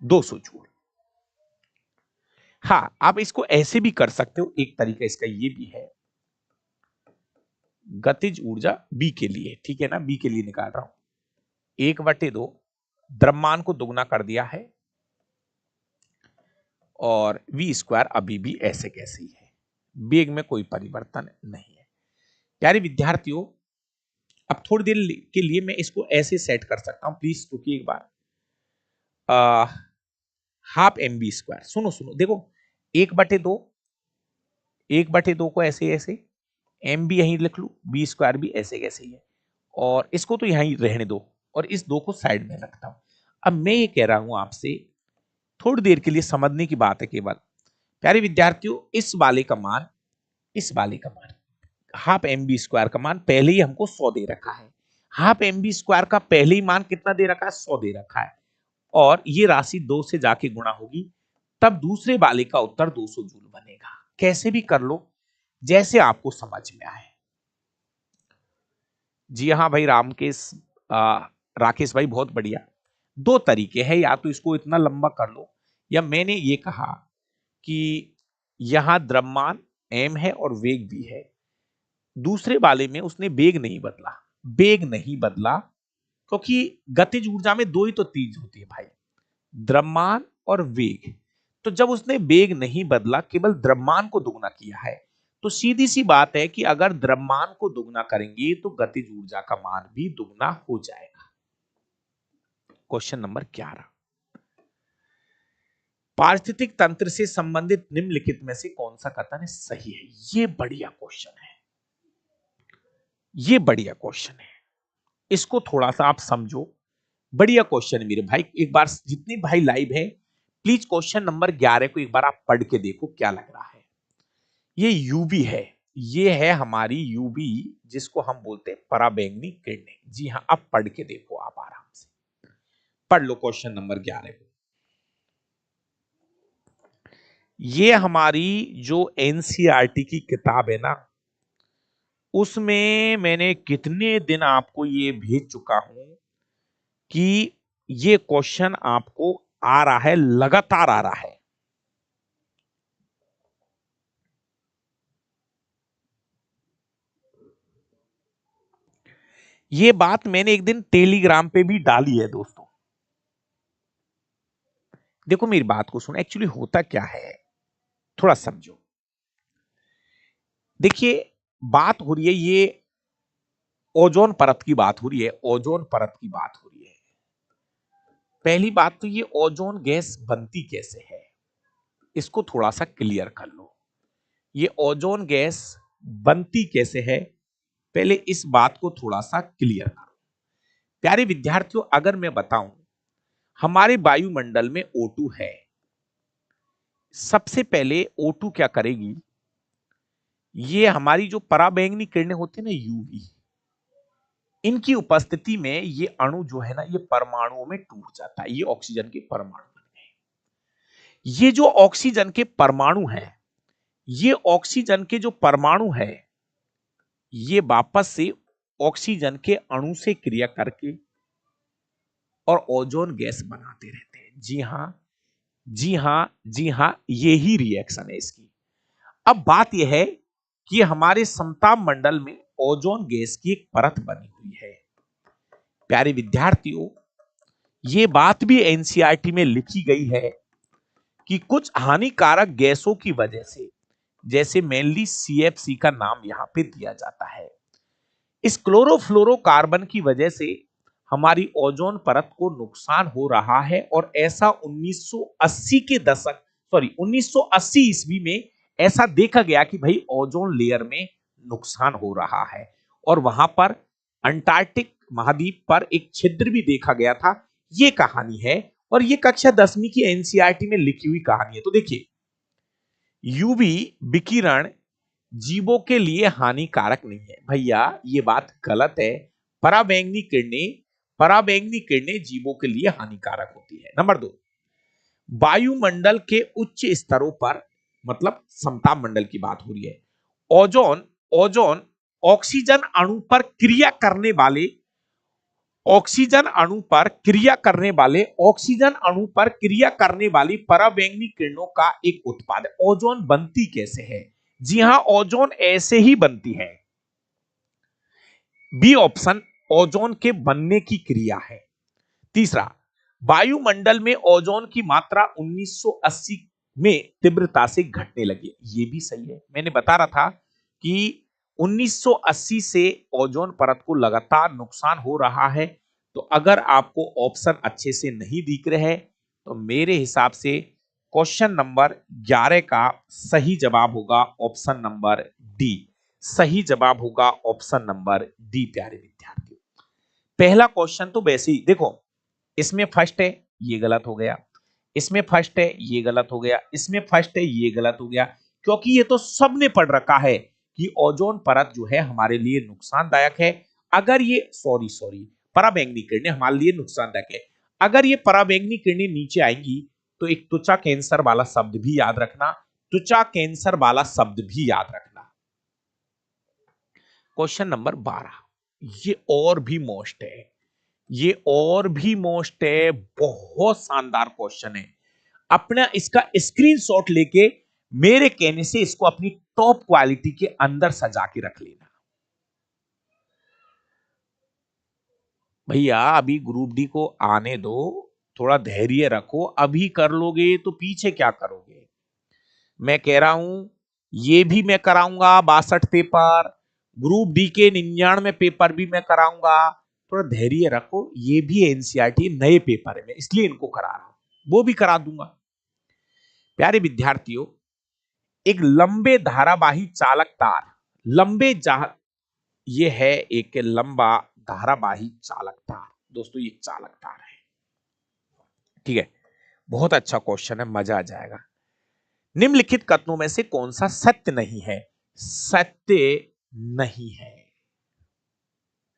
200 जूल। हाँ, आप इसको ऐसे भी कर सकते हो, एक तरीका इसका ये भी है, गतिज ऊर्जा बी के लिए, ठीक है ना, बी के लिए निकाल रहा हूं, 1/2 द्रव्यमान को दुगना कर दिया है और वी स्क्वायर अभी भी ऐसे कैसे ही है, वेग में कोई परिवर्तन नहीं है। प्यारे विद्यार्थियों, अब थोड़ी देर के लिए मैं इसको ऐसे सेट कर सकता हूं, प्लीज रुकिए एक बार। हाफ एम बी स्क्वायर, सुनो सुनो, देखो, 1/2, 1/2 को ऐसे ऐसे, एम भी यहीं लिख लू, बी स्क्वायर भी ऐसे कैसे ही है, और इसको तो यहीं रहने दो और इस दो को साइड में रखता हूं। अब मैं ये कह रहा हूं आपसे, थोड़ी देर के लिए समझने की बात है केवल। प्यारे विद्यार्थियों, इस वाले का मान, इस वाले का मान, हाफ एम बी स्क्वायर का मान पहले ही हमको 100 दे रखा है। हाफ एम बी स्क्वायर का पहले ही मान कितना दे रखा है? 100 दे रखा है, और ये राशि 2 से जाके गुणा होगी, तब दूसरे वाले का उत्तर 200 जूल बनेगा। कैसे भी कर लो, जैसे आपको समझ में आए। जी हाँ भाई, राकेश भाई, बहुत बढ़िया। दो तरीके हैं, या तो इसको इतना लंबा कर लो, या मैंने ये कहा कि यहां द्रव्यमान m है और वेग भी है, दूसरे वाले में उसने वेग नहीं बदला, वेग नहीं बदला, क्योंकि गतिज ऊर्जा में दो ही तो चीज होती है भाई, द्रव्यमान और वेग। तो जब उसने वेग नहीं बदला, केवल द्रव्यमान को दुगना किया है, तो सीधी सी बात है कि अगर द्रव्यमान को दुगना करेंगे तो गतिज ऊर्जा का मान भी दुगना हो जाएगा। क्वेश्चन नंबर 11, पारिस्थितिक तंत्र से संबंधित निम्नलिखित में से कौन सा कथन सही है? ये बढ़िया क्वेश्चन है, ये बढ़िया क्वेश्चन है, इसको थोड़ा सा आप समझो। बढ़िया क्वेश्चन है मेरे भाई, एक बार जितने भाई लाइव है, प्लीज क्वेश्चन नंबर 11 को एक बार आप पढ़ के देखो क्या लग रहा है। ये यूवी है, ये है हमारी यूवी, जिसको हम बोलते हैं पराबैंगनी किरणें। जी हाँ, अब पढ़ के देखो, आप आराम से पढ़ लो क्वेश्चन नंबर 11 को। ये हमारी जो एनसीईआरटी की किताब है ना, उसमें मैंने कितने दिन आपको ये भेज चुका हूं कि ये क्वेश्चन आपको आ रहा है, लगातार आ रहा है। ये बात मैंने एक दिन टेलीग्राम पे भी डाली है दोस्तों, देखो मेरी बात को सुनो, एक्चुअली होता क्या है थोड़ा समझो। देखिए बात हो रही है, ये ओजोन परत की बात हो रही है, ओजोन परत की बात हो रही है। पहली बात तो ये ओजोन गैस बनती कैसे है, इसको थोड़ा सा क्लियर कर लो। ये ओजोन गैस बनती कैसे है, पहले इस बात को थोड़ा सा क्लियर करो। प्यारे विद्यार्थियों, अगर मैं बताऊं हमारे वायुमंडल में O2 है, सबसे पहले O2 क्या करेगी, ये हमारी जो पराबैंगनी किरणें होती है ना यूवी, इनकी उपस्थिति में ये अणु जो है ना ये परमाणुओं में टूट जाता है, ये ऑक्सीजन के परमाणु बन गए। ये जो ऑक्सीजन के परमाणु हैं, ये ऑक्सीजन के जो परमाणु है ये वापस से ऑक्सीजन के अणु से क्रिया करके और ओजोन गैस बनाते रहते हैं। जी हां, जी हां, जी हां, यही रिएक्शन है इसकी। अब बात यह है कि हमारे समताप मंडल में ओजोन गैस की एक परत बनी हुई है। प्यारे विद्यार्थियों, यह बात भी एनसीईआरटी में लिखी गई है कि कुछ हानिकारक गैसों की वजह से, जैसे मेनली सीएफसी का नाम यहां पे दिया जाता है, इस क्लोरोफ्लोरोकार्बन की वजह से हमारी ओजोन परत को नुकसान हो रहा है। और ऐसा 1980 के दशक, सॉरी 1980 ईस्वी में ऐसा देखा गया कि भाई ओजोन लेयर में नुकसान हो रहा है, और वहां पर अंटार्कटिक महाद्वीप पर एक छिद्र भी देखा गया था। ये कहानी है, और ये कक्षा 10वीं की एनसीईआरटी में लिखी हुई कहानी है। तो देखिए, यूवी विकिरण जीवों के लिए हानिकारक नहीं है भैया, ये बात गलत है। पराबैंगनी किरणें जीवों के लिए हानिकारक होती है। नंबर 2, वायुमंडल के उच्च स्तरों पर, मतलब समताप मंडल की बात हो रही है, ओजोन ओजोन ऑक्सीजन अणु पर क्रिया करने वाले ऑक्सीजन अणु पर क्रिया करने वाले ऑक्सीजन अणु पर क्रिया करने वाली पराबैंगनी किरणों का एक उत्पाद है। ओजोन बनती कैसे है? जी हां, ओजोन ऐसे ही बनती है। बी ऑप्शन, ओजोन के बनने की क्रिया है। तीसरा, वायुमंडल में ओजोन की मात्रा 1980 में तीव्रता से घटने लगी। ये भी सही है, मैंने बता रहा था कि 1980 से ओजोन परत को लगातार नुकसान हो रहा है। तो अगर आपको ऑप्शन अच्छे से नहीं दिख रहे हैं तो मेरे हिसाब से क्वेश्चन नंबर 11 का सही जवाब होगा ऑप्शन नंबर डी। सही जवाब होगा ऑप्शन नंबर डी। प्यारे विद्यार्थियों, पहला क्वेश्चन तो वैसे ही देखो, इसमें फर्स्ट है ये गलत हो गया, इसमें फर्स्ट है ये गलत हो गया, इसमें फर्स्ट है ये गलत हो गया, क्योंकि ये तो सबने पढ़ रखा है कि ओजोन परत जो है हमारे लिए नुकसानदायक है। अगर ये सॉरी पराबैंगनी किरणें हमारे लिए नुकसानदायक है। अगर ये पराबैंगनी किरणें नीचे आएंगी तो एक त्वचा कैंसर वाला शब्द भी याद रखना, त्वचा कैंसर वाला शब्द भी याद रखना। क्वेश्चन नंबर 12, ये और भी मोस्ट है, ये और भी मोस्ट है, बहुत शानदार क्वेश्चन है। अपना इसका स्क्रीनशॉट लेके मेरे कहने से इसको अपनी टॉप क्वालिटी के अंदर सजा के रख लेना भैया। अभी ग्रुप डी को आने दो, थोड़ा धैर्य रखो, अभी कर लोगे तो पीछे क्या करोगे। मैं कह रहा हूं ये भी मैं कराऊंगा 62 पेपर, ग्रुप डी के 99 पेपर भी मैं कराऊंगा। थोड़ा धैर्य रखो, ये भी एनसीईआरटी नए पेपर है, मैं इसलिए इनको करा रहा हूं, वो भी करा दूंगा। प्यारे विद्यार्थियों, एक लंबे धारावाही चालक तार, ये है एक लंबा धारावाही चालक तार। दोस्तों ये चालक तार है, ठीक है। बहुत अच्छा क्वेश्चन है, मजा आ जाएगा। निम्नलिखित कथनों में से कौन सा सत्य नहीं है? सत्य नहीं है,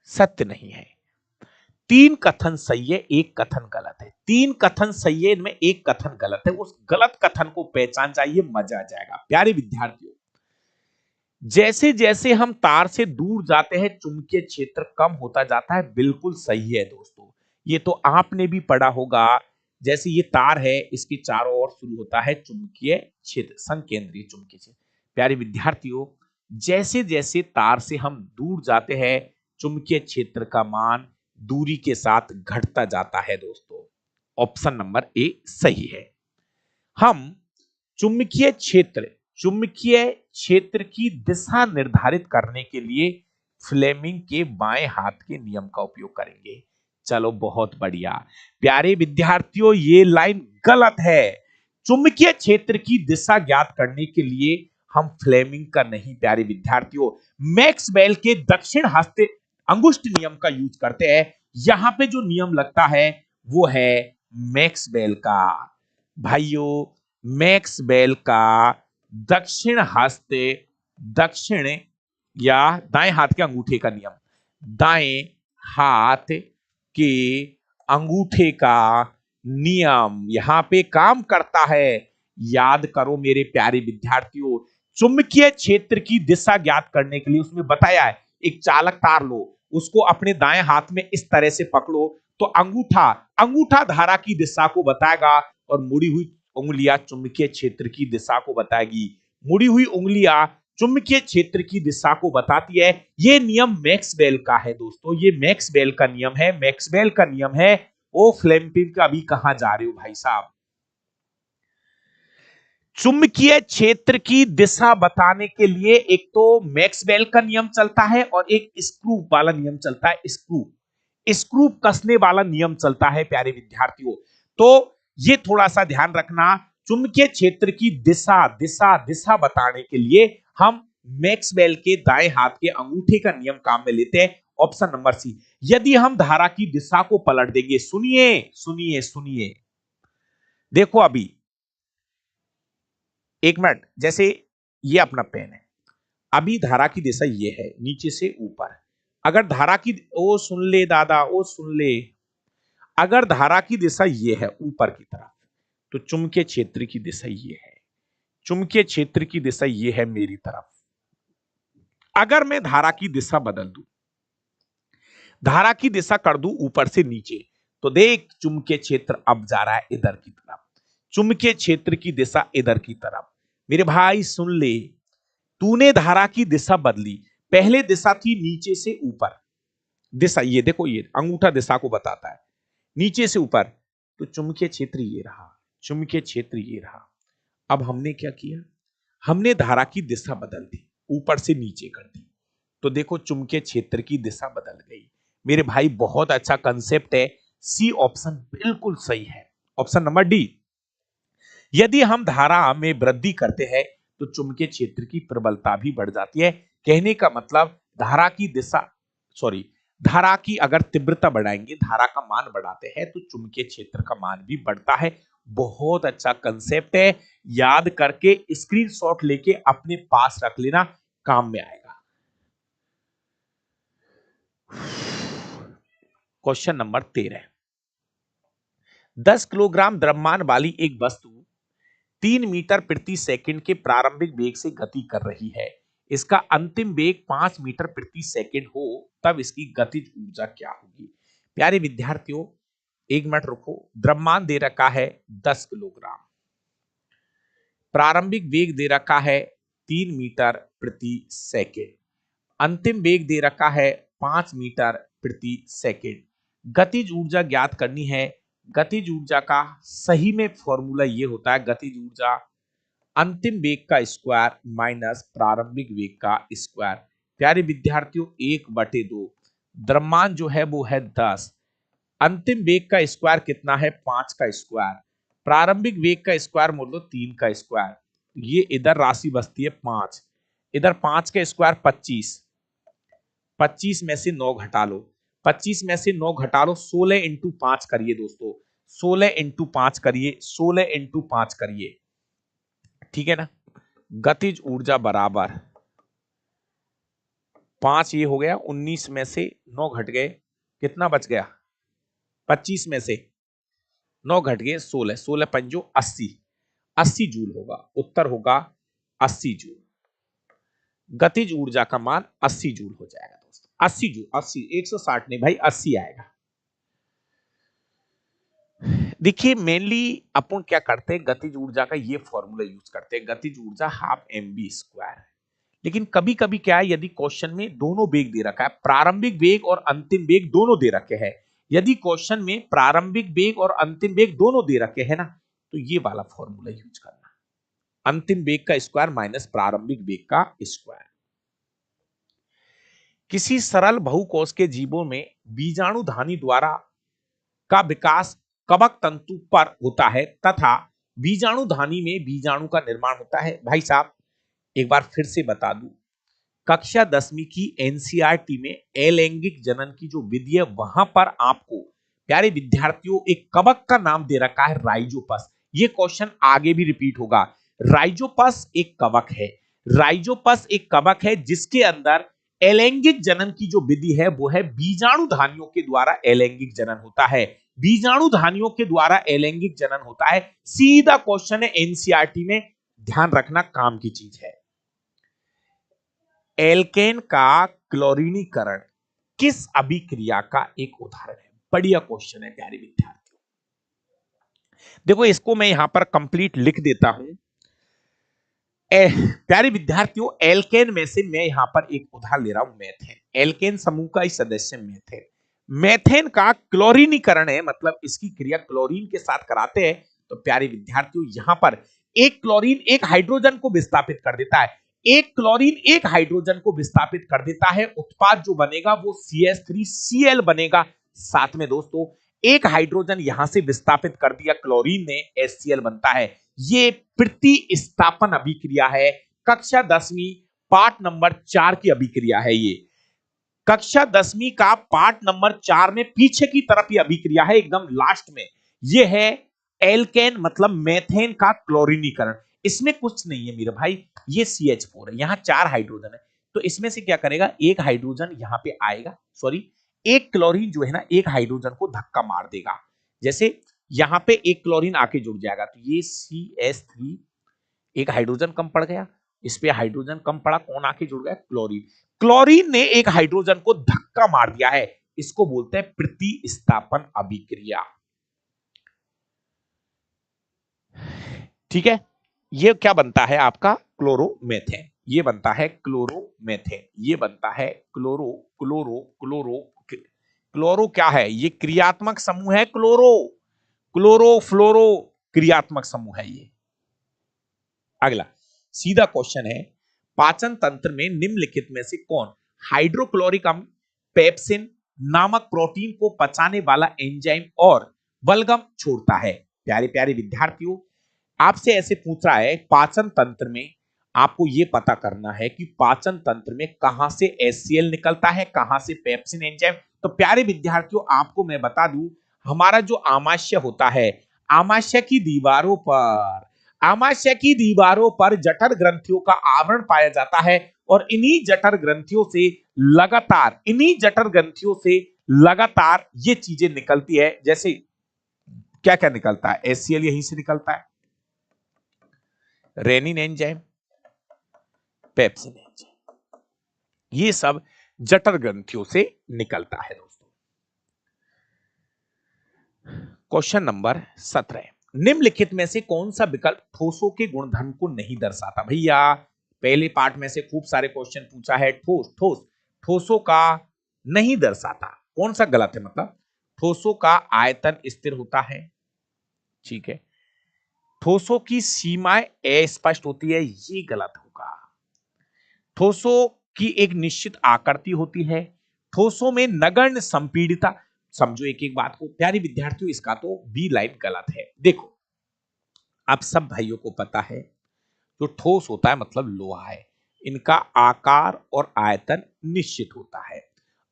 सत्य नहीं है। 3 कथन सही है, एक कथन गलत है। 3 कथन सही है, इनमें एक कथन गलत है। उस गलत कथन को पहचान जाइए, मजा आ जाएगा। प्यारे विद्यार्थियों, जैसे जैसे हम तार से दूर जाते हैं चुंबकीय क्षेत्र कम होता जाता है, बिल्कुल सही है दोस्तों। ये तो आपने भी पढ़ा होगा। जैसे ये तार है, इसके चारों ओर शुरू होता है चुंबकीय क्षेत्र, संकेंद्रीय चुंबकीय क्षेत्र। प्यारे विद्यार्थियों, जैसे जैसे तार से हम दूर जाते हैं चुंबकीय क्षेत्र का मान दूरी के साथ घटता जाता है दोस्तों। ऑप्शन नंबर ए सही है। हम चुंबकीय क्षेत्र की दिशा निर्धारित करने के लिए फ्लेमिंग के बाएं हाथ के नियम का उपयोग करेंगे। चलो बहुत बढ़िया प्यारे विद्यार्थियों, ये लाइन गलत है। चुंबकीय क्षेत्र की दिशा ज्ञात करने के लिए हम फ्लेमिंग का नहीं प्यारे विद्यार्थियों, मैक्सवेल के दक्षिण हस्त अंगुष्ठ नियम का यूज करते हैं। यहां पे जो नियम लगता है वो है मैक्सवेल का। भाइयों, मैक्सवेल का दक्षिण हस्त दक्षिण या दाएं हाथ के अंगूठे का नियम, दाएं हाथ के अंगूठे का नियम यहां पे काम करता है। याद करो मेरे प्यारे विद्यार्थियों, चुंबकीय क्षेत्र की दिशा ज्ञात करने के लिए उसमें बताया है, एक चालक तार लो, उसको अपने दाएं हाथ में इस तरह से पकड़ो तो अंगूठा अंगूठा धारा की दिशा को बताएगा और मुड़ी हुई उंगलियां चुंबकीय क्षेत्र की दिशा को बताएगी। मुड़ी हुई उंगलियां चुंबकीय क्षेत्र की दिशा को बताती है। यह नियम मैक्सवेल का है दोस्तों, ये मैक्सवेल का नियम है, मैक्सवेल का नियम है। ओ फ्लेमिंग का अभी कहां जा रहे हो भाई साहब? चुंबकीय क्षेत्र की दिशा बताने के लिए एक तो मैक्सवेल का नियम चलता है और एक स्क्रू वाला नियम चलता है। स्क्रू कसने वाला नियम चलता है प्यारे विद्यार्थियों। तो ये थोड़ा सा ध्यान रखना, चुंबकीय क्षेत्र की दिशा दिशा दिशा बताने के लिए हम मैक्सवेल के दाएं हाथ के अंगूठे का नियम काम में लेते हैं। Option number C. यदि हम धारा की दिशा को पलट देंगे, सुनिए सुनिए सुनिए, देखो अभी एक मिनट, जैसे ये अपना पेन है, अभी धारा की दिशा ये है नीचे से ऊपर। अगर धारा की ओ सुन ले दादा, ओ सुन ले, अगर धारा की दिशा ये है ऊपर की तरफ, तो चुंबकीय क्षेत्र की दिशा ये है, चुंबकीय क्षेत्र की दिशा ये है मेरी तरफ। अगर मैं धारा की दिशा बदल दूं, धारा की दिशा कर दूं ऊपर से नीचे, तो देख चुंबकीय क्षेत्र अब जा रहा है इधर की तरफ, चुंबकीय क्षेत्र की दिशा इधर की तरफ। मेरे भाई सुन ले, तूने धारा की दिशा बदली, पहले दिशा थी नीचे से ऊपर, दिशा ये देखो, ये अंगूठा दिशा को बताता है नीचे से ऊपर, तो चुंबकीय क्षेत्र ये रहा, चुंबकीय क्षेत्र ये रहा। अब हमने क्या किया, हमने धारा की दिशा बदल दी, ऊपर से नीचे कर दी, तो देखो चुंबकीय क्षेत्र की दिशा बदल गई। मेरे भाई बहुत अच्छा कंसेप्ट है, सी ऑप्शन बिल्कुल सही है। ऑप्शन नंबर डी, यदि हम धारा में वृद्धि करते हैं तो चुंबकीय क्षेत्र की प्रबलता भी बढ़ जाती है। कहने का मतलब धारा की दिशा, सॉरी, धारा की अगर तीव्रता बढ़ाएंगे, धारा का मान बढ़ाते हैं, तो चुंबकीय क्षेत्र का मान भी बढ़ता है। बहुत अच्छा कंसेप्ट है, याद करके स्क्रीनशॉट लेके अपने पास रख लेना, काम में आएगा। क्वेश्चन नंबर 13, 10 किलोग्राम द्रव्यमान वाली एक वस्तु 3 मीटर प्रति सेकंड के प्रारंभिक वेग से गति कर रही है। इसका अंतिम वेग 5 मीटर प्रति सेकंड हो, तब इसकी गतिज ऊर्जा क्या होगी? प्यारे विद्यार्थियों, एक मिनट रुको, द्रव्यमान दे रखा है 10 किलोग्राम, प्रारंभिक वेग दे रखा है 3 मीटर प्रति सेकंड, अंतिम वेग दे रखा है 5 मीटर प्रति सेकंड। गतिज ऊर्जा ज्ञात करनी है। गतिज ऊर्जा का सही में फॉर्मूला ये होता है, गतिज ऊर्जा अंतिम वेग का स्क्वायर माइनस प्रारंभिक वेग का स्क्वायर। प्यारे विद्यार्थियों, 1/2, द्रव्यमान जो है वो है 10, अंतिम वेग का स्क्वायर कितना है 5 का स्क्वायर, प्रारंभिक वेग का स्क्वायर मोड़ लो 3 का स्क्वायर, ये इधर राशि बचती है 5, इधर 5 का स्क्वायर 25, 25 में से 9 घटा लो, 25 में से 9 घटा लो, 16 इंटू 5 करिए दोस्तों, 16 इंटू 5 करिए, 16 इंटू 5 करिए, ठीक है ना। गतिज ऊर्जा बराबर 5, ये हो गया 19 में से 9 घट गए, कितना बच गया, 25 में से 9 घट गए 16, 16 पंजो 80, 80 जूल होगा, उत्तर होगा 80 जूल। गतिज ऊर्जा का मान 80 जूल हो जाएगा दोस्तों, 80 जूल, 80, 160 नहीं भाई, 80 आएगा। देखिए मेनली अपन क्या करते हैं, गतिज ऊर्जा का ये फॉर्मूला यूज करते हैं, गतिज ऊर्जा हाफ mv²। लेकिन कभी कभी क्या है, यदि क्वेश्चन में दोनों वेग दे रखा है, प्रारंभिक वेग और अंतिम वेग दोनों दे रखे हैं, यदि क्वेश्चन में प्रारंभिक वेग और अंतिम वेग दोनों दे रखे हैं ना, तो ये वाला फॉर्मूला यूज करना, अंतिम वेग का स्क्वायर माइनस प्रारंभिक वेग का स्क्वायर। किसी सरल बहुकोश के जीवों में बीजाणुधानी द्वारा का विकास कवक तंतु पर होता है तथा बीजाणुधानी में बीजाणु का निर्माण होता है। भाई साहब एक बार फिर से बता दूं, कक्षा 10वीं की एनसीईआरटी में अलैंगिक जनन की जो विधि है वहां पर आपको प्यारे विद्यार्थियों एक कवक का नाम दे रखा है राइजोपस। ये क्वेश्चन आगे भी रिपीट होगा। राइजोपस एक कवक है, राइजोपस एक कवक है जिसके अंदर अलैंगिक जनन की जो विधि है वो है बीजाणुधानियों के द्वारा अलैंगिक जनन होता है, बीजाणुधानियों के द्वारा अलैंगिक जनन होता है। सीधा क्वेश्चन है एनसीईआरटी में, ध्यान रखना काम की चीज है। एल्केन का क्लोरीनीकरण किस अभिक्रिया का एक उदाहरण है? बढ़िया क्वेश्चन है प्यारे विद्यार्थियों। देखो इसको मैं यहां पर कंप्लीट लिख देता हूं। प्यारे विद्यार्थियों एल्केन में से मैं यहां पर एक उदाहरण ले रहा हूं, मेथेन। एल्केन समूह का एक सदस्य मेथेन, मेथेन का क्लोरीनीकरण है, मतलब इसकी क्रिया क्लोरीन के साथ कराते हैं। तो प्यारे विद्यार्थियों यहां पर एक क्लोरीन एक हाइड्रोजन को विस्थापित कर देता है, एक क्लोरीन एक हाइड्रोजन को विस्थापित कर देता है, उत्पाद जो बनेगा वो CH3Cl बनेगा। साथ में दोस्तों एक हाइड्रोजन यहां से विस्थापित कर दिया क्लोरीन ने, HCl बनता है। ये प्रतिस्थापन अभिक्रिया है, कक्षा 10वीं पाठ नंबर 4 की अभिक्रिया है। ये कक्षा 10वीं का पाठ नंबर 4 में पीछे की तरफ ये अभिक्रिया है, एकदम लास्ट में। ये है एल्केन मतलब मेथेन का क्लोरीनीकरण। इसमें कुछ नहीं है मेरे भाई, ये CH4 है, यहां 4 हाइड्रोजन है, तो इसमें से क्या करेगा एक हाइड्रोजन यहां पे आएगा, सॉरी एक क्लोरीन जो है ना एक हाइड्रोजन को धक्का मार देगा। जैसे यहां पे एक क्लोरीन आके जुड़ जाएगा तो ये CH3, एक हाइड्रोजन कम पड़ गया, इस पे हाइड्रोजन कम पड़ा, कौन आके जुड़ गया? क्लोरीन। क्लोरीन ने एक हाइड्रोजन को धक्का मार दिया है, इसको बोलते हैं प्रतिस्थापन अभिक्रिया। ठीक है, ये क्या बनता है आपका? क्लोरोमेथेन। ये बनता है क्लोरोमेथेन, ये बनता है क्लोरो क्लोरो क्लोरो क्लोरो क्या है? ये क्रियात्मक समूह है क्लोरो, क्लोरो फ्लोरो क्रियात्मक समूह है ये। अगला सीधा क्वेश्चन है, पाचन तंत्र में निम्नलिखित में से कौन हाइड्रोक्लोरिक अम्ल पेप्सिन नामक प्रोटीन को पचाने वाला एंजाइम और बलगम छोड़ता है? प्यारे प्यारे विद्यार्थियों आपसे ऐसे पूछ रहा है पाचन तंत्र में, आपको यह पता करना है कि पाचन तंत्र में कहां से HCl निकलता है, कहां से पेप्सिन एंजाइम। तो प्यारे विद्यार्थियों आपको मैं बता दूं, हमारा जो आमाशय होता है, आमाशय की दीवारों पर, आमाशय की दीवारों पर जठर ग्रंथियों का आवरण पाया जाता है और इन्हीं जठर ग्रंथियों से लगातार, इन्हीं जठर ग्रंथियों से लगातार ये चीजें निकलती है। जैसे क्या क्या निकलता है? HCl यहीं से निकलता है, रेनिन एंजाइम, पेप्सिन एंजाइम, ये सब जठर ग्रंथियों से निकलता है दोस्तों। क्वेश्चन नंबर 17, निम्नलिखित में से कौन सा विकल्प ठोसों के गुणधर्म को नहीं दर्शाता? भैया पहले पार्ट में से खूब सारे क्वेश्चन पूछा है, ठोस ठोस ठोसों का नहीं दर्शाता, कौन सा गलत है? मतलब ठोसों का आयतन स्थिर होता है, ठीक है, ठोसों की सीमाएं अस्पष्ट होती है, ये गलत होगा। ठोसों की एक निश्चित आकृति होती है, ठोसों में नगण्य संपीड़ितता। समझो एक एक बात को प्यारे विद्यार्थियों, इसका तो बी लाइन गलत है। देखो आप सब भाइयों को पता है जो ठोस होता है मतलब लोहा है, इनका आकार और आयतन निश्चित होता है।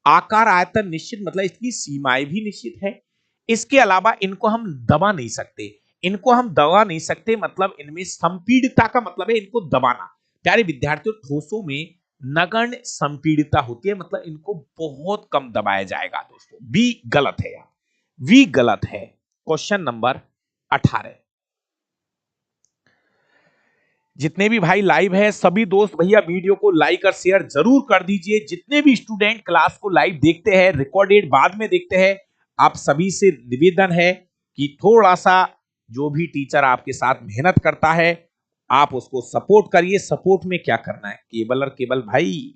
आकार आयतन निश्चित मतलब इसकी सीमाएं भी निश्चित है। इसके अलावा इनको हम दबा नहीं सकते, इनको हम दबा नहीं सकते मतलब इनमें संपीड़ितता का मतलब है इनको दबाना। प्यारे विद्यार्थियों ठोसों में नगण्य संपीड़ितता होती है, मतलब इनको बहुत कम दबाया जाएगा दोस्तों। बी गलत है, यार वी गलत है। क्वेश्चन नंबर 18, जितने भी भाई लाइव है सभी दोस्त भैया वीडियो को लाइक और शेयर जरूर कर दीजिए। जितने भी स्टूडेंट क्लास को लाइव देखते हैं, रिकॉर्डेड बाद में देखते हैं, आप सभी से निवेदन है कि थोड़ा सा जो भी टीचर आपके साथ मेहनत करता है आप उसको सपोर्ट करिए। सपोर्ट में क्या करना है, केवल और केवल भाई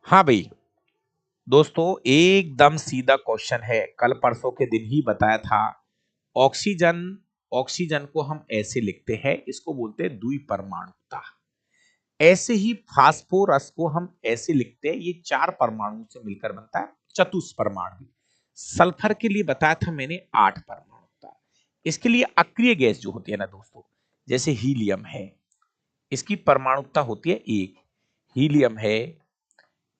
हाँ भाई दोस्तों, एकदम सीधा क्वेश्चन है, कल परसों के दिन ही बताया था। ऑक्सीजन ऑक्सीजन को हम ऐसे लिखते हैं, इसको बोलते हैं द्विपरमाणुकता। ऐसे ही फास्फोरस को हम ऐसे लिखते हैं, ये 4 परमाणु से मिलकर बनता है चतुष्परमाणु। सल्फर के लिए बताया था मैंने 8 परमाणुकता। इसके लिए अक्रिय गैस जो होती है ना दोस्तों, जैसे हीलियम है, इसकी परमाणुकता होती है 1। हीलियम है,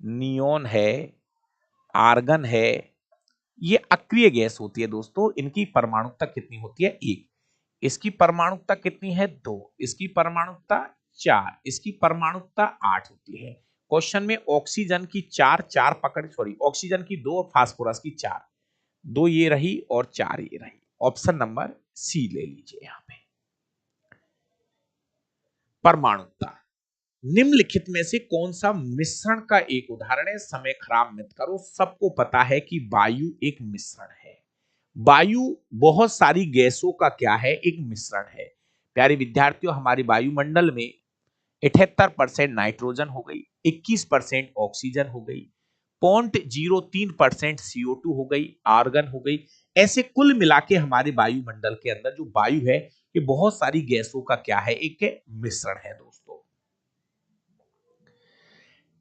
नियोन है, आर्गन है, ये अक्रिय गैस होती है दोस्तों। इनकी परमाणुकता कितनी होती है? 1। इसकी परमाणुकता कितनी है? 2। इसकी परमाणुकता 4। इसकी परमाणुकता 8 होती है। क्वेश्चन में ऑक्सीजन की 4 4 पकड़, सॉरी, ऑक्सीजन की 2 और फास्फोरस की 4, 2 ये रही और 4 ये रही। ऑप्शन नंबर सी ले लीजिए यहां पे। परमाणुकता निम्नलिखित में से कौन सा मिश्रण का एक उदाहरण है? समय खराब मत करो, सबको पता है कि वायु एक मिश्रण है। वायु बहुत सारी गैसों का क्या है? एक मिश्रण है। प्यारे विद्यार्थियों, हमारे वायुमंडल में 78% नाइट्रोजन हो गई, 21% ऑक्सीजन हो गई, 0.03% CO2 हो गई, आर्गन हो गई। ऐसे कुल मिला के हमारे वायुमंडल के अंदर जो वायु है, ये बहुत सारी गैसों का क्या है? एक मिश्रण है दोस्तों।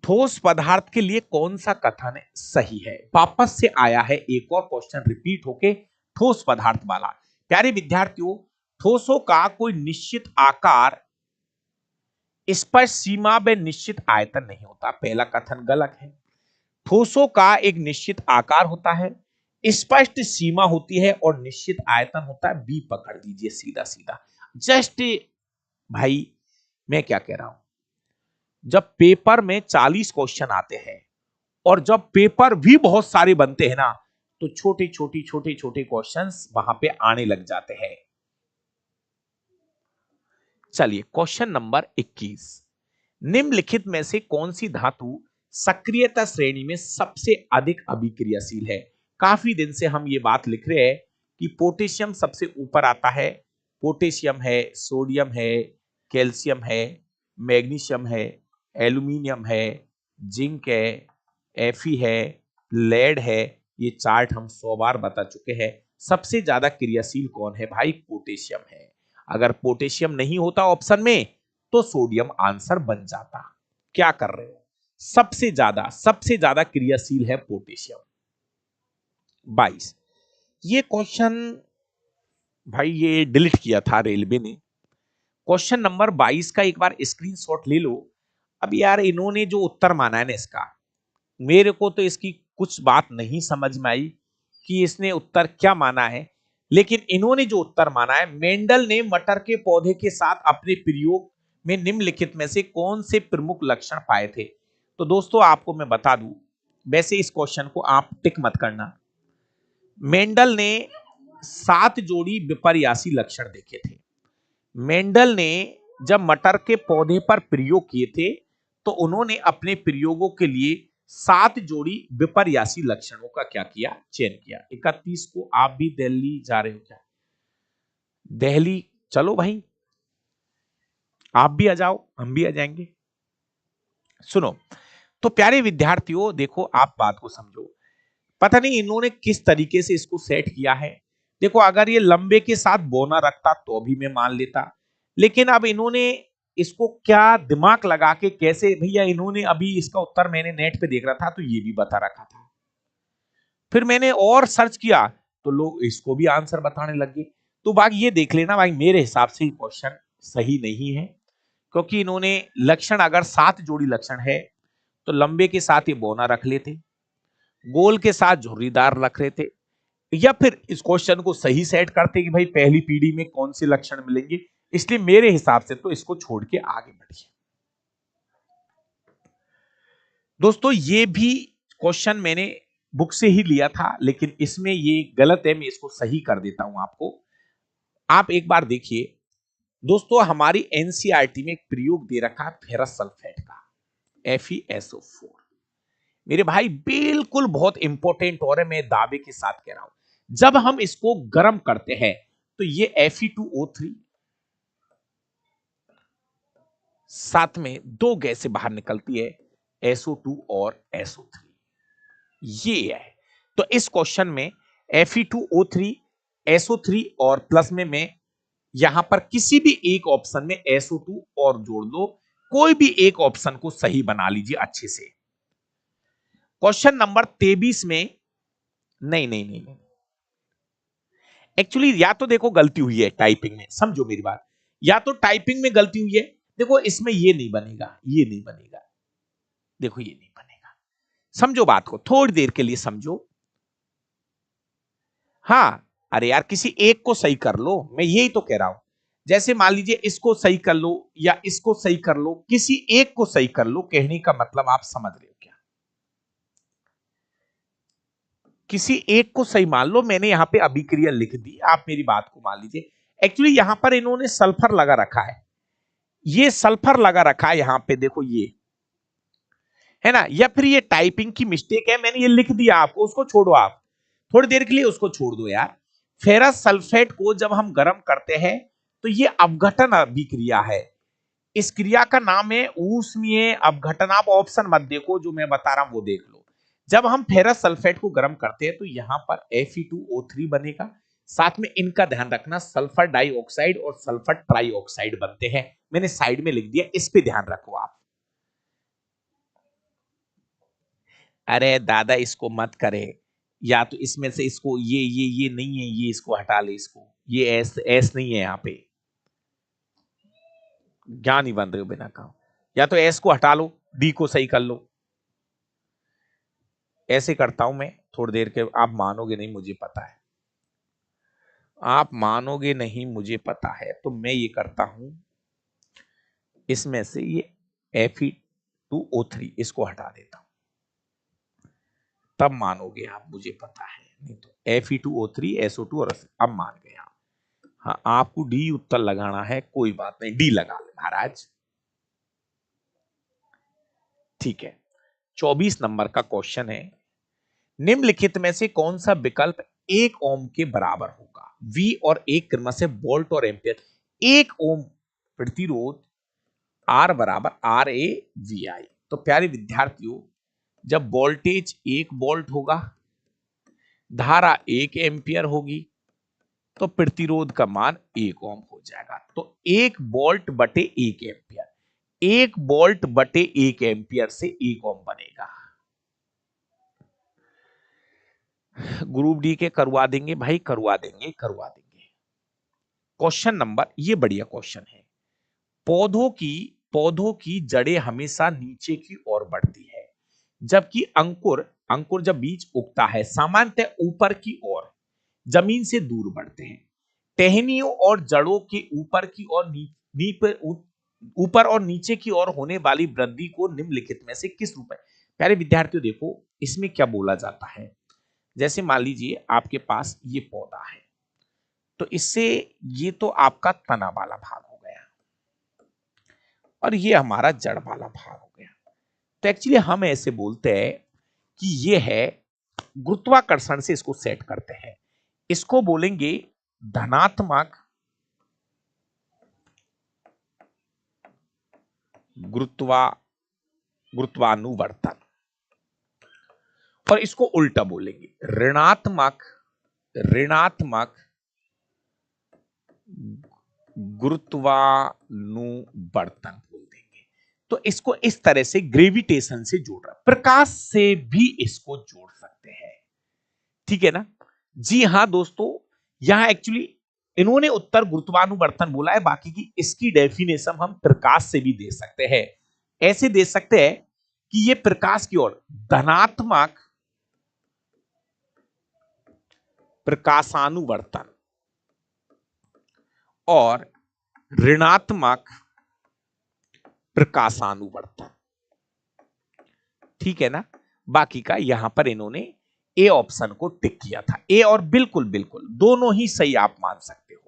ठोस पदार्थ के लिए कौन सा कथन सही है? वापस से आया है एक और क्वेश्चन रिपीट होके, ठोस पदार्थ वाला। प्यारे विद्यार्थियों, ठोसों का कोई निश्चित आकार, स्पष्ट सीमा व निश्चित आयतन नहीं होता। पहला कथन गलत है। ठोसों का एक निश्चित आकार होता है, स्पष्ट सीमा होती है और निश्चित आयतन होता है। बी पकड़ लीजिए सीधा सीधा। जस्ट भाई, मैं क्या कह रहा हूं, जब पेपर में 40 क्वेश्चन आते हैं और जब पेपर भी बहुत सारे बनते हैं ना, तो छोटे छोटे क्वेश्चंस वहां पे आने लग जाते हैं। चलिए क्वेश्चन नंबर 21, निम्नलिखित में से कौन सी धातु सक्रियता श्रेणी में सबसे अधिक अभिक्रियाशील है? काफी दिन से हम ये बात लिख रहे हैं कि पोटेशियम सबसे ऊपर आता है। पोटेशियम है, सोडियम है, कैल्शियम है, मैग्नीशियम है, एल्यूमिनियम है, जिंक है, एफी है, लेड है। ये चार्ट हम 100 बार बता चुके हैं। सबसे ज्यादा क्रियाशील कौन है भाई? पोटेशियम है। अगर पोटेशियम नहीं होता ऑप्शन में तो सोडियम आंसर बन जाता। क्या कर रहे हो? सबसे ज्यादा क्रियाशील है पोटेशियम। 22, ये क्वेश्चन भाई ये डिलीट किया था रेलवे ने। क्वेश्चन नंबर 22 का एक बार स्क्रीनशॉट ले लो। अब यार इन्होंने जो उत्तर माना है ना इसका, मेरे को तो इसकी कुछ बात नहीं समझ में आई कि इसने उत्तर क्या माना है। लेकिन इन्होंने जो उत्तर माना है, मेंडल ने मटर के पौधे के साथ अपने प्रयोग में निम्नलिखित में से कौन से प्रमुख लक्षण पाए थे? तो दोस्तों आपको मैं बता दूं, वैसे इस क्वेश्चन को आप टिक मत करना। मेंडल ने 7 जोड़ी विपर्यासी लक्षण देखे थे। मेंडल ने जब मटर के पौधे पर प्रयोग किए थे, तो उन्होंने अपने प्रयोगों के लिए 7 जोड़ी विपर्यासी लक्षणों का क्या किया? चयन किया। 31 को आप भी दिल्ली जा रहे हो क्या? दिल्ली चलो भाई, आप भी आ जाओ, हम भी आ जाएंगे। सुनो, तो प्यारे विद्यार्थियों देखो, आप बात को समझो। पता नहीं इन्होंने किस तरीके से इसको सेट किया है। देखो, अगर ये लंबे के साथ बोना रखता तो भी मैं मान लेता, लेकिन अब इन्होंने इसको क्या दिमाग लगा के कैसे, भैया इन्होंने अभी इसका उत्तर मैंने नेट पे देख रहा था तो ये भी बता रखा था। फिर मैंने और सर्च किया तो लोग इसको भी आंसर बताने लगे। तो भाई ये देख लेना भाई, मेरे हिसाब से क्वेश्चन सही नहीं है। क्योंकि इन्होंने लक्षण, अगर 7 जोड़ी लक्षण है तो लंबे के साथ ये बोना रख लेते, गोल के साथ झुर्रीदार रख रहे थे, या फिर इस क्वेश्चन को सही सेट करते कि भाई पहली पीढ़ी में कौन से लक्षण मिलेंगे। इसलिए मेरे हिसाब से तो इसको छोड़ के आगे बढ़िए। दोस्तों ये भी क्वेश्चन मैंने बुक से ही लिया था, लेकिन इसमें ये गलत है, मैं इसको सही कर देता हूं आपको। आप एक बार देखिए दोस्तों, हमारी एनसीईआरटी में एक प्रयोग दे रखा है फेरस सल्फेट का, FeSO4। मेरे भाई बिल्कुल बहुत इंपॉर्टेंट और है, मैं दावे के साथ कह रहा हूं। जब हम इसको गर्म करते हैं तो ये Fe2O3, साथ में 2 गैसें बाहर निकलती है, SO2 और SO3, ये है। तो इस क्वेश्चन में Fe2O3 SO3 और प्लस में मैं यहां पर किसी भी एक ऑप्शन में SO2 और जोड़ दो, कोई भी एक ऑप्शन को सही बना लीजिए अच्छे से। क्वेश्चन नंबर 23 में नहीं नहीं नहीं नहीं, एक्चुअली या तो देखो गलती हुई है टाइपिंग में, समझो मेरी बात, या तो टाइपिंग में गलती हुई है। देखो इसमें ये नहीं बनेगा, ये नहीं बनेगा, देखो ये नहीं बनेगा। समझो बात को, थोड़ी देर के लिए समझो। हाँ, अरे यार किसी एक को सही कर लो, मैं यही तो कह रहा हूं। जैसे मान लीजिए इसको सही कर लो या इसको सही कर लो, किसी एक को सही कर लो, कहने का मतलब आप समझ रहे हो क्या? किसी एक को सही मान लो, मैंने यहां पे अभिक्रिया लिख दी, आप मेरी बात को मान लीजिए। एक्चुअली यहां पर इन्होंने सल्फर लगा रखा है, ये सल्फर लगा रखा है यहां पे, देखो ये है ना, या फिर ये टाइपिंग की मिस्टेक है, मैंने ये लिख दिया आपको, उसको छोड़ो आप थोड़ी देर के लिए, उसको छोड़ दो यार। फेरस सल्फेट को जब हम गर्म करते हैं तो ये अपघटन अभिक्रिया है, इस क्रिया का नाम है ऊष्मीय अपघटन। आप ऑप्शन मत देखो, जो मैं बता रहा हूं वो देख लो। जब हम फेरस सल्फेट को गर्म करते हैं तो यहां पर Fe2O3 बनेगा, साथ में इनका ध्यान रखना सल्फर डाइऑक्साइड और सल्फर ट्राइऑक्साइड बनते हैं, मैंने साइड में लिख दिया, इस पे ध्यान रखो आप। अरे दादा इसको मत करे, या तो इसमें से इसको ये नहीं है, ये इसको हटा ले, इसको ये एस एस नहीं है यहाँ पे, ज्ञान ही बन रहे हो बिना काम। या तो एस को हटा लो, डी को सही कर लो, ऐसे करता हूं मैं थोड़ी देर के, आप मानोगे नहीं मुझे पता है, आप मानोगे नहीं मुझे पता है, तो मैं ये करता हूं, इसमें से ये Fe2O3 इसको हटा देता हूं, तब मानोगे आप, मुझे पता है, नहीं तो Fe2O3 SO2 और अब मान गए आप। हाँ, आपको डी उत्तर लगाना है, कोई बात नहीं, डी लगा ले महाराज। ठीक है, 24 नंबर का क्वेश्चन है, निम्नलिखित में से कौन सा विकल्प 1 ओम के बराबर होगा? V और 1 क्रमशः वोल्ट और एम्पियर। 1 ओम प्रतिरोध R बराबर RA/VI। तो प्यारे विद्यार्थियों, जब वोल्टेज 1 वोल्ट होगा, धारा 1 एम्पियर होगी, तो प्रतिरोध का मान 1 ओम हो जाएगा। तो 1 वोल्ट बटे 1 एम्पियर, 1 वोल्ट बटे 1 एम्पियर से 1 ओम बनेगा। ग्रुप डी के करवा देंगे भाई, करवा देंगे, करवा देंगे। क्वेश्चन नंबर, ये बढ़िया क्वेश्चन है, पौधों की जड़ें हमेशा नीचे की ओर बढ़ती है, जबकि अंकुर अंकुर जब बीज उगता है सामान्यतः ऊपर की ओर जमीन से दूर बढ़ते हैं। टहनियों और जड़ों के ऊपर की ओर ऊपर और नीचे की ओर होने वाली वृद्धि को निम्नलिखित में से किस रूप में? प्यारे विद्यार्थियों देखो, इसमें क्या बोला जाता है, जैसे मान लीजिए आपके पास ये पौधा है, तो इससे ये तो आपका तना वाला भाग हो गया और ये हमारा जड़ वाला भाग हो गया। तो एक्चुअली हम ऐसे बोलते हैं कि ये है, गुरुत्वाकर्षण से इसको सेट करते हैं, इसको बोलेंगे धनात्मक गुरुत्वानुवर्तन, और इसको उल्टा बोलेंगे ऋणात्मक ऋणात्मक गुरुत्वानुवर्तन बोल देंगे। तो इसको इस तरह से ग्रेविटेशन से जोड़ रहा, प्रकाश से भी इसको जोड़ सकते हैं, ठीक है ना? जी हां दोस्तों, यहां एक्चुअली इन्होंने उत्तर गुरुत्वानुवर्तन बोला है, बाकी की इसकी डेफिनेशन हम प्रकाश से भी दे सकते हैं। ऐसे दे सकते हैं कि ये प्रकाश की ओर धनात्मक प्रकाशानुवर्तन और ऋणात्मक प्रकाशानुवर्तन, ठीक है ना? बाकी का यहां पर इन्होंने ए ऑप्शन को टिक किया था, ए और बिल्कुल बिल्कुल दोनों ही सही आप मान सकते हो।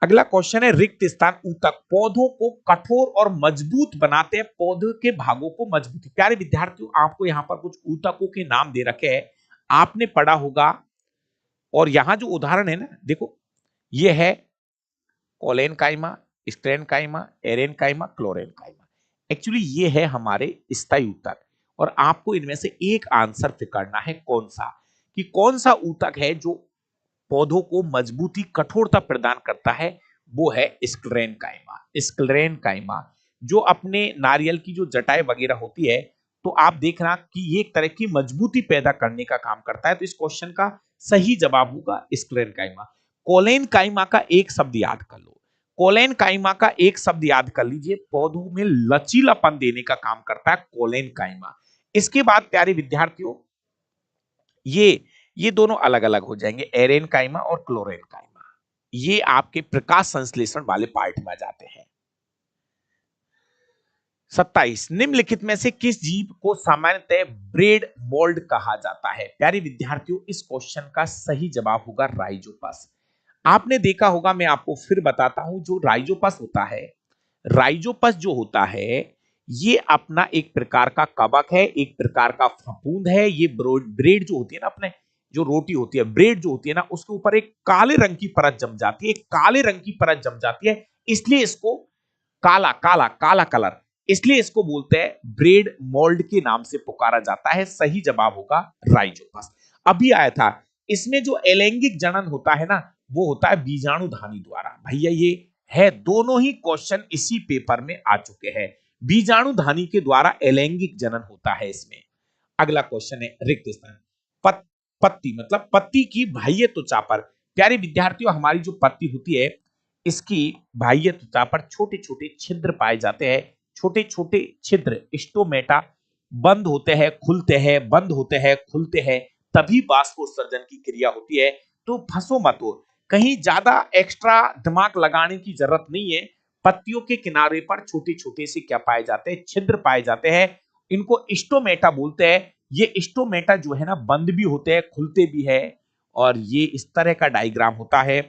अगला क्वेश्चन है, रिक्त स्थान ऊतक पौधों को कठोर और मजबूत बनाते हैं, पौधों के भागों को मजबूत। प्यारे विद्यार्थियों, आपको यहां पर कुछ ऊतकों के नाम दे रखे हैं, आपने पढ़ा होगा, और यहां जो उदाहरण है ना, देखो ये है collenchyma, sclerenchyma, aerenchyma, chlorenchyma. Actually ये है हमारे स्थायी ऊतक, और आपको इनमें से एक आंसर फिर करना है कौन सा, कि कौन सा ऊतक है जो पौधों को मजबूती, कठोरता प्रदान करता है। वो है स्क्लेरेनकाइमा। स्क्लेरेनकाइमा जो अपने नारियल की जो जटाएं वगैरह होती है, तो आप देखना कि ये एक तरह की मजबूती पैदा करने का काम करता है। तो इस क्वेश्चन का सही जवाब होगा स्क्लेरेनकाइमा। कोलेनकाइमा का एक शब्द याद कर लो। कोलेनकाइमा का एक शब्द याद कर लीजिए, पौधों में लचीलापन देने का काम करता है कोलेनकाइमा। इसके बाद प्यारे विद्यार्थियों, ये दोनों अलग अलग हो जाएंगे, एरेनकाइमा और क्लोरेनकाइमा। ये आपके प्रकाश संश्लेषण वाले पार्ट में आ जाते हैं। 27, निम्नलिखित में से किस जीव को सामान्यतः ब्रेड मोल्ड कहा जाता है? प्यारे विद्यार्थियों, इस क्वेश्चन का सही जवाब होगा राइजोपस। आपने देखा होगा, मैं आपको फिर बताता हूं, जो राइजोपस होता है, राइजोपस जो होता है, ये अपना एक प्रकार का कवक है, एक प्रकार का फफूंद है। ये ब्रेड जो होती है ना, अपने जो रोटी होती है, ब्रेड जो होती है ना, उसके ऊपर एक काले रंग की परत जम जाती है, एक काले रंग की परत जम जाती है, इसलिए इसको काला काला काला कलर, इसलिए इसको बोलते हैं ब्रेड मोल्ड के नाम से पुकारा जाता है। सही जवाब होगा राइजोपस। अभी आया था, इसमें जो अलैंगिक जनन होता है ना, वो होता है बीजाणुधानी द्वारा। भैया ये है, दोनों ही क्वेश्चन इसी पेपर में आ चुके हैं। बीजाणुधानी के द्वारा अलैंगिक जनन होता है इसमें। अगला क्वेश्चन है रिक्त स्थान। पत्ती मतलब पत्ती की बाह्य त्वचा पर, प्यारे विद्यार्थियों, हमारी जो पत्ती होती है, इसकी बाह्य त्वचा पर छोटे छोटे छिद्र पाए जाते हैं। छोटे छोटे छिद्र स्टोमेटा, बंद होते हैं खुलते हैं, बंद होते हैं खुलते हैं, तभी बाष्पोत्सर्जन की क्रिया होती है। तो फंसो मत हो, कहीं ज्यादा एक्स्ट्रा दिमाग लगाने की जरूरत नहीं है। पत्तियों के किनारे पर छोटे छोटे से क्या पाए जाते हैं, छिद्र पाए जाते हैं। इनको स्टोमेटा बोलते हैं। ये स्टोमेटा जो है ना, बंद भी होते हैं खुलते भी है, और ये इस तरह का डायग्राम होता है।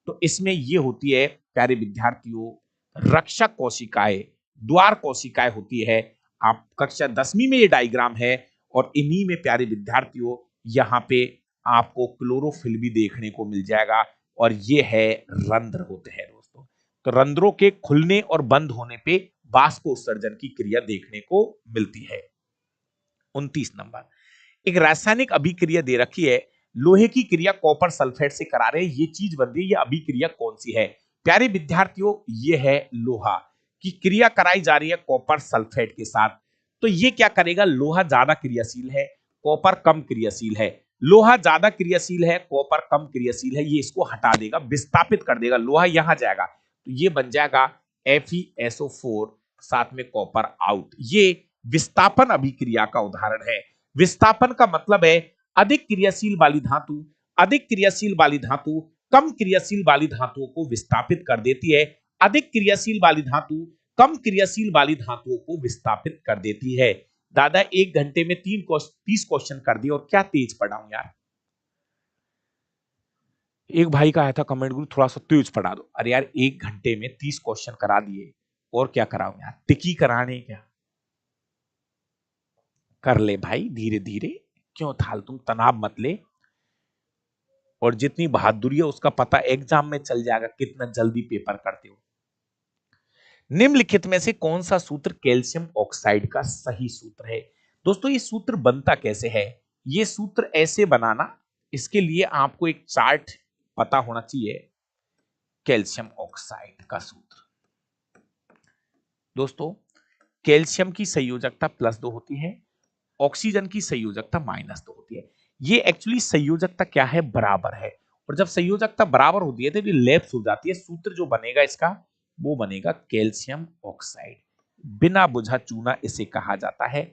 तो इसमें ये होती है प्यारे विद्यार्थियों, रक्षक कोशिकाएं, द्वार कोशिकाएं होती है। आप कक्षा 10वीं में ये डायग्राम है, और इन्हीं में प्यारे विद्यार्थियों यहाँ पे आपको क्लोरोफिल भी देखने को मिल जाएगा, और ये है रंध्र होते हैं दोस्तों। तो रंध्रों के खुलने और बंद होने पे बाष्पोत्सर्जन की क्रिया देखने को मिलती है। 29 नंबर, एक रासायनिक अभिक्रिया दे रखी है, लोहे की क्रिया कॉपर सल्फेट से करा रहे हैं, ये चीज बन रही है, ये अभिक्रिया कौन सी है? प्यारे विद्यार्थियों, ये है लोहा की क्रिया कराई जा रही है कॉपर सल्फेट के साथ। तो ये क्या करेगा, लोहा ज्यादा क्रियाशील है, कॉपर कम क्रियाशील है। लोहा ज्यादा क्रियाशील है, कॉपर कम क्रियाशील है, ये इसको हटा देगा, विस्थापित कर देगा, लोहा यहां जाएगा, तो ये बन जाएगा FeSO4, साथ में कॉपर आउट। ये विस्थापन अभिक्रिया का उदाहरण है। विस्थापन का मतलब है अधिक क्रियाशील वाली धातु, अधिक क्रियाशील वाली धातु कम क्रियाशील वाली धातुओं को विस्थापित कर देती है। अधिक क्रियाशील वाली धातु कम क्रियाशील वाली धातुओं को विस्थापित कर देती है। दादा 1 घंटे में 30 क्वेश्चन कर दिए, और क्या तेज पढ़ाऊं यार। एक भाई का आया था कमेंट ग्रुप, थोड़ा सा तेज पढ़ा दो। अरे यार 1 घंटे में 30 क्वेश्चन करा दिए, और क्या कराऊं यार, टिकी कराने क्या? कर ले भाई धीरे धीरे, क्यों थाल तुम तनाव मत ले, और जितनी बहादुरी है उसका पता एग्जाम में चल जाएगा, कितना जल्दी पेपर करते हो। निम्नलिखित में से कौन सा सूत्र कैल्शियम ऑक्साइड का सही सूत्र है? दोस्तों ये सूत्र बनता कैसे है? ये सूत्र ऐसे बनाना, इसके लिए आपको एक चार्ट पता होना चाहिए। कैल्शियम ऑक्साइड का सूत्र, दोस्तों कैल्शियम की संयोजकता +2 होती है, ऑक्सीजन की संयोजकता -2 होती है। ये एक्चुअली संयोजकता क्या है, बराबर है, और जब संयोजकता बराबर होती है तो ये लैप्स हो जाती है। सूत्र जो बनेगा इसका, वो बनेगा कैल्शियम ऑक्साइड। बिना बुझा चूना इसे कहा जाता है,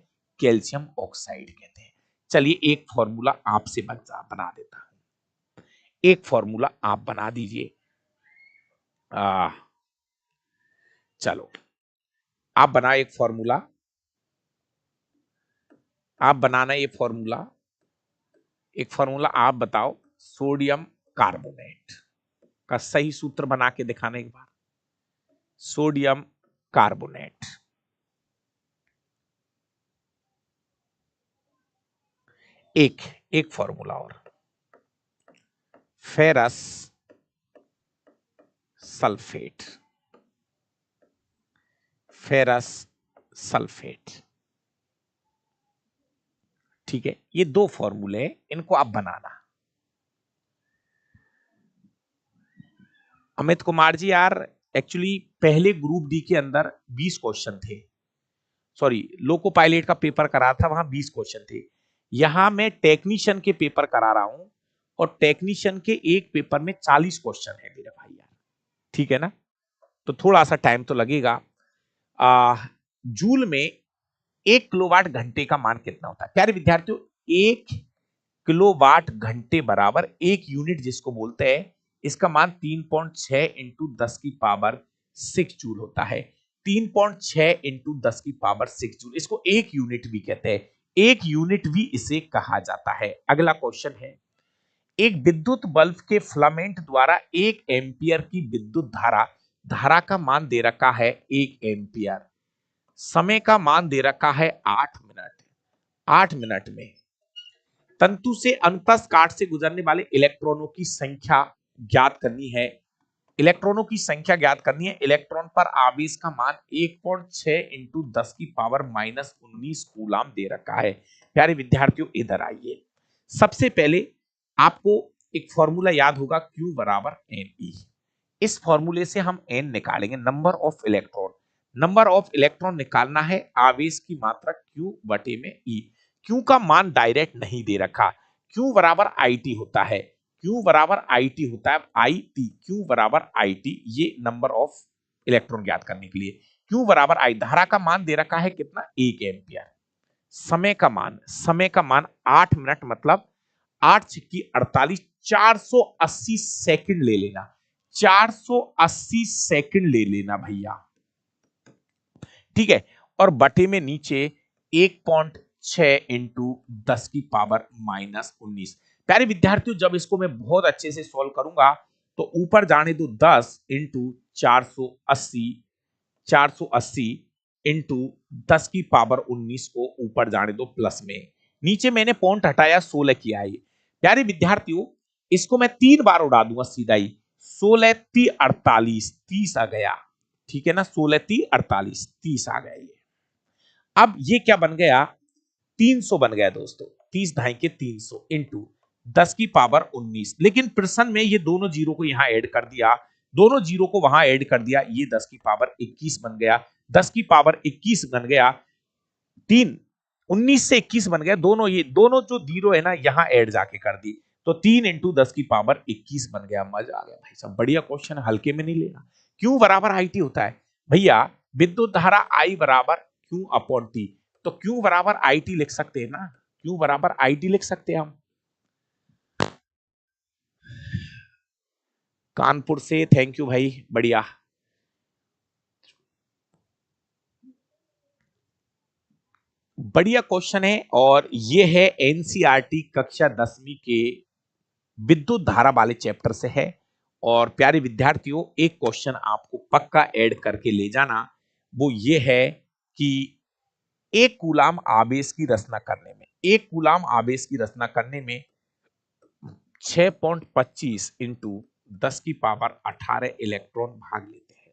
कैल्शियम ऑक्साइड कहते हैं। चलिए एक फॉर्मूला आपसे बना देता हूं, एक फॉर्मूला आप बना दीजिए। चलो आप बना एक फॉर्मूला, आप बनाना ये फॉर्मूला, एक फॉर्मूला आप बताओ, सोडियम कार्बोनेट का सही सूत्र बना के दिखाने के बाद। सोडियम कार्बोनेट, एक फॉर्मूला और, फेरस सल्फेट, फेरस सल्फेट। ठीक है, ये दो फॉर्मूले इनको आप बनाना। अमित कुमार जी यार, एक्चुअली पहले ग्रुप डी के अंदर 20 क्वेश्चन थे, सॉरी लोको पायलट का पेपर करा था, वहां 20 क्वेश्चन थे। यहां मैं टेक्नीशियन के पेपर करा रहा हूं और टेक्नीशियन के एक पेपर में 40 क्वेश्चन है मेरे भाई यार। ठीक है ना, तो थोड़ा सा टाइम तो लगेगा। जूल में 1 किलोवाट घंटे का मान कितना होता है प्यारे विद्यार्थियों? 1 किलोवाट घंटे बराबर 1 यूनिट जिसको बोलते हैं, इसका मान 3.6 इंटू 10 की पावर 6 जूल होता है। 3.6 इंटू 10 की पावर 6 जूल, इसको 1 यूनिट भी कहते हैं, 1 यूनिट भी इसे कहा जाता है। अगला क्वेश्चन है, एक विद्युत बल्ब के फिलामेंट द्वारा 1 एम्पियर की विद्युत धारा, धारा का मान दे रखा है 1 एम्पियर, समय का मान दे रखा है 8 मिनट। 8 मिनट में तंतु से अनुप्रस्थ काट से गुजरने वाले इलेक्ट्रॉनों की संख्या ज्ञात करनी है। इलेक्ट्रॉनों की संख्या ज्ञात करनी है। इलेक्ट्रॉन पर आवेश का मान 1.6 इंटू 10 की पावर-19 कूलाम दे रखा है। प्यारे विद्यार्थियों इधर आइए, सबसे पहले आपको एक फॉर्मूला याद होगा, Q बराबर NE। इस फॉर्मूले से हम N निकालेंगे, number of electron. Number of electron निकालना है, आवेश की मात्रा Q बटे में E। Q का मान डायरेक्ट नहीं दे रखा, Q बराबर IT होता है, Q बराबर IT होता है, IT, Q बराबर IT, ये नंबर ऑफ इलेक्ट्रॉन ज्ञात करने के लिए। Q बराबर I, धारा का मान दे रखा है कितना, 1 एम्पियर। समय का मान 8 मिनट, मतलब 8 छक्की 48, 480 सेकंड ले लेना, 480 सेकंड ले लेना भैया। ठीक है, और बटे में नीचे 1.6 इंटू 10 की पावर-19। प्यारे विद्यार्थियों, जब इसको मैं बहुत अच्छे से सॉल्व करूंगा तो ऊपर जाने दो 10 इंटू 480, 480 इंटू 10 की पावर-19 को ऊपर जाने दो प्लस में, नीचे मैंने पॉइंट हटाया 16 किया है। प्यारे विद्यार्थियों, इसको मैं 3 बार उड़ा दूंगा सीधा ही, 16 3 48, 30 आ गया। ठीक है ना, 16 3 48, 30 आ गया ये। अब ये क्या बन गया, 300 बन गया दोस्तों, 30 ढाई के 300 इंटू 10 की पावर-19। लेकिन प्रश्न में ये दोनों जीरो को यहां ऐड कर दिया, दोनों जीरो को वहां ऐड कर दिया, ये 10 की पावर-21 बन गया, 10 की पावर-21 बन गया, 3 19 से 21 बन गया, दोनों ये दोनों जो जीरो है ना यहां ऐड जाके कर दी, तो 3 इंटू 10 की पावर-21 बन गया। मजा आ गया भाई साहब, बढ़िया क्वेश्चन, हल्के में नहीं लेना। क्यू बराबर IT होता है भैया, विद्युत धारा I बराबर Q अपॉन T, तो Q बराबर IT लिख सकते हैं ना, Q बराबर IT लिख सकते हैं हम। कानपुर से थैंक यू भाई, बढ़िया। बढ़िया क्वेश्चन है, और ये है एनसीईआरटी कक्षा 10वीं के विद्युत धारा वाले चैप्टर से है। और प्यारे विद्यार्थियों, एक क्वेश्चन आपको पक्का ऐड करके ले जाना, वो ये है कि एक कूलाम आवेश की रचना करने में, एक कूलाम आवेश की रचना करने में 6.25 इंटू 10 की पावर-18 इलेक्ट्रॉन भाग लेते हैं।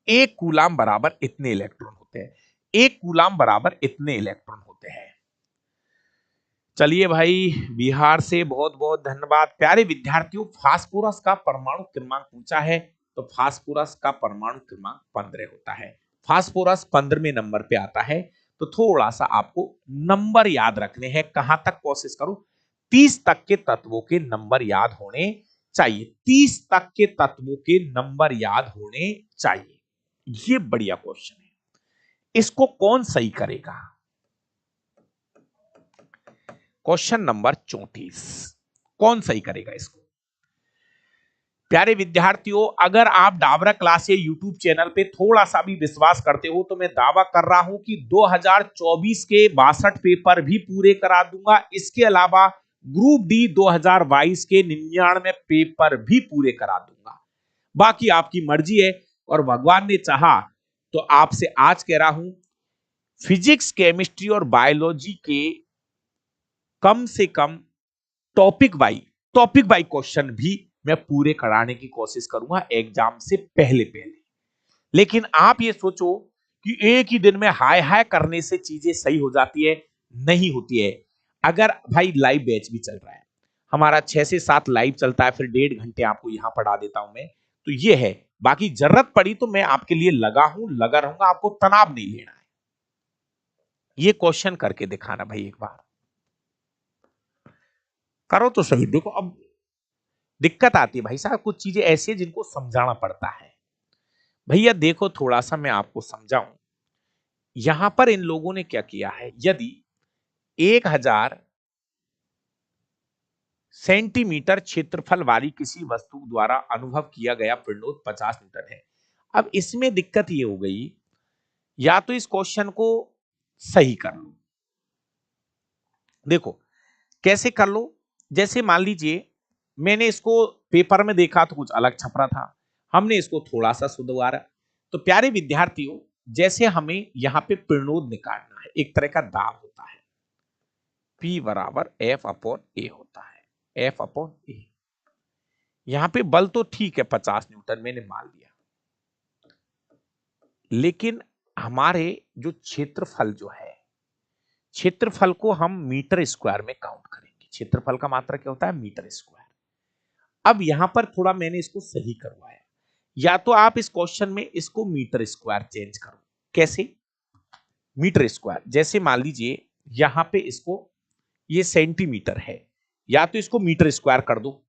एक कूलाम बराबर इतने इलेक्ट्रॉन होते हैं, एक कूलाम बराबर इतने इलेक्ट्रॉन होते हैं। चलिए भाई, बिहार से बहुत बहुत धन्यवाद। प्यारे विद्यार्थियों, फास्फोरस का परमाणु क्रमांक पूछा है, तो फास्फोरस का परमाणु क्रमांक 15 होता है। फास्फोरस 15वें नंबर पे आता है। तो थोड़ा सा आपको नंबर याद रखने हैं, कहां तक कोशिश करूं, 30 तक के तत्वों के नंबर याद होने चाहिए, 30 तक के तत्वों के नंबर याद होने चाहिए। ये बढ़िया क्वेश्चन है, इसको कौन सही करेगा? क्वेश्चन नंबर 34, कौन सही करेगा इसको? प्यारे विद्यार्थियों, अगर आप डाबरा क्लास या यूट्यूब चैनल पे थोड़ा सा भी विश्वास करते हो तो मैं दावा कर रहा हूं कि 2024 के 62 पेपर भी पूरे करा दूंगा। इसके अलावा ग्रुप डी 2022 के 99 पेपर भी पूरे करा दूंगा। बाकी आपकी मर्जी है, और भगवान ने चाहा तो आपसे आज कह रहा हूं, फिजिक्स, केमिस्ट्री और बायोलॉजी के कम से कम टॉपिक बाई क्वेश्चन भी मैं पूरे कराने की कोशिश करूंगा एग्जाम से पहले पहले। लेकिन आप ये सोचो कि एक ही दिन में हाय हाय करने से चीजें सही हो जाती है, नहीं होती है। अगर भाई लाइव बैच भी चल रहा है, हमारा 6 से 7 लाइव चलता है, फिर 1.5 घंटे आपको यहां पढ़ा देता हूं मैं, तो ये है। बाकी जरूरत पड़ी तो मैं आपके लिए लगा हूं, लगा रहूंगा, आपको तनाव नहीं लेना है। ये क्वेश्चन करके दिखाना भाई, एक बार करो तो सही। देखो अब दिक्कत आती है भाई साहब, कुछ चीजें ऐसी है जिनको समझाना पड़ता है। भैया देखो थोड़ा सा मैं आपको समझाऊं, यहां पर इन लोगों ने क्या किया है, यदि 1000 सेंटीमीटर क्षेत्रफल वाली किसी वस्तु द्वारा अनुभव किया गया प्रणोद 50 न्यूटन है। अब इसमें दिक्कत ये हो गई, या तो इस क्वेश्चन को सही कर लो। देखो कैसे कर लो, जैसे मान लीजिए मैंने इसको पेपर में देखा तो कुछ अलग छप रहा था, हमने इसको थोड़ा सा सुधारा। तो प्यारे विद्यार्थियों, जैसे हमें यहां पे प्रणोद निकालना है, एक तरह का दाब होता है, P बराबर F अपॉन ए होता है, F अपॉन ए। यहां पे बल तो ठीक है 50 न्यूटन मैंने मान लिया, लेकिन हमारे जो क्षेत्रफल जो है, क्षेत्रफल को हम मीटर स्क्वायर में काउंट करेंगे। क्षेत्रफल का मात्रा क्या होता है, मीटर स्क्वायर। अब यहां पर थोड़ा मैंने इसको सही करवाया, या तो आप इस क्वेश्चन में इसको मीटर स्क्वायर चेंज करो। कैसे, मीटर स्क्वायर, जैसे मान लीजिए यहां पे इसको, ये सेंटीमीटर है, या तो इसको मीटर स्क्वायर कर दो,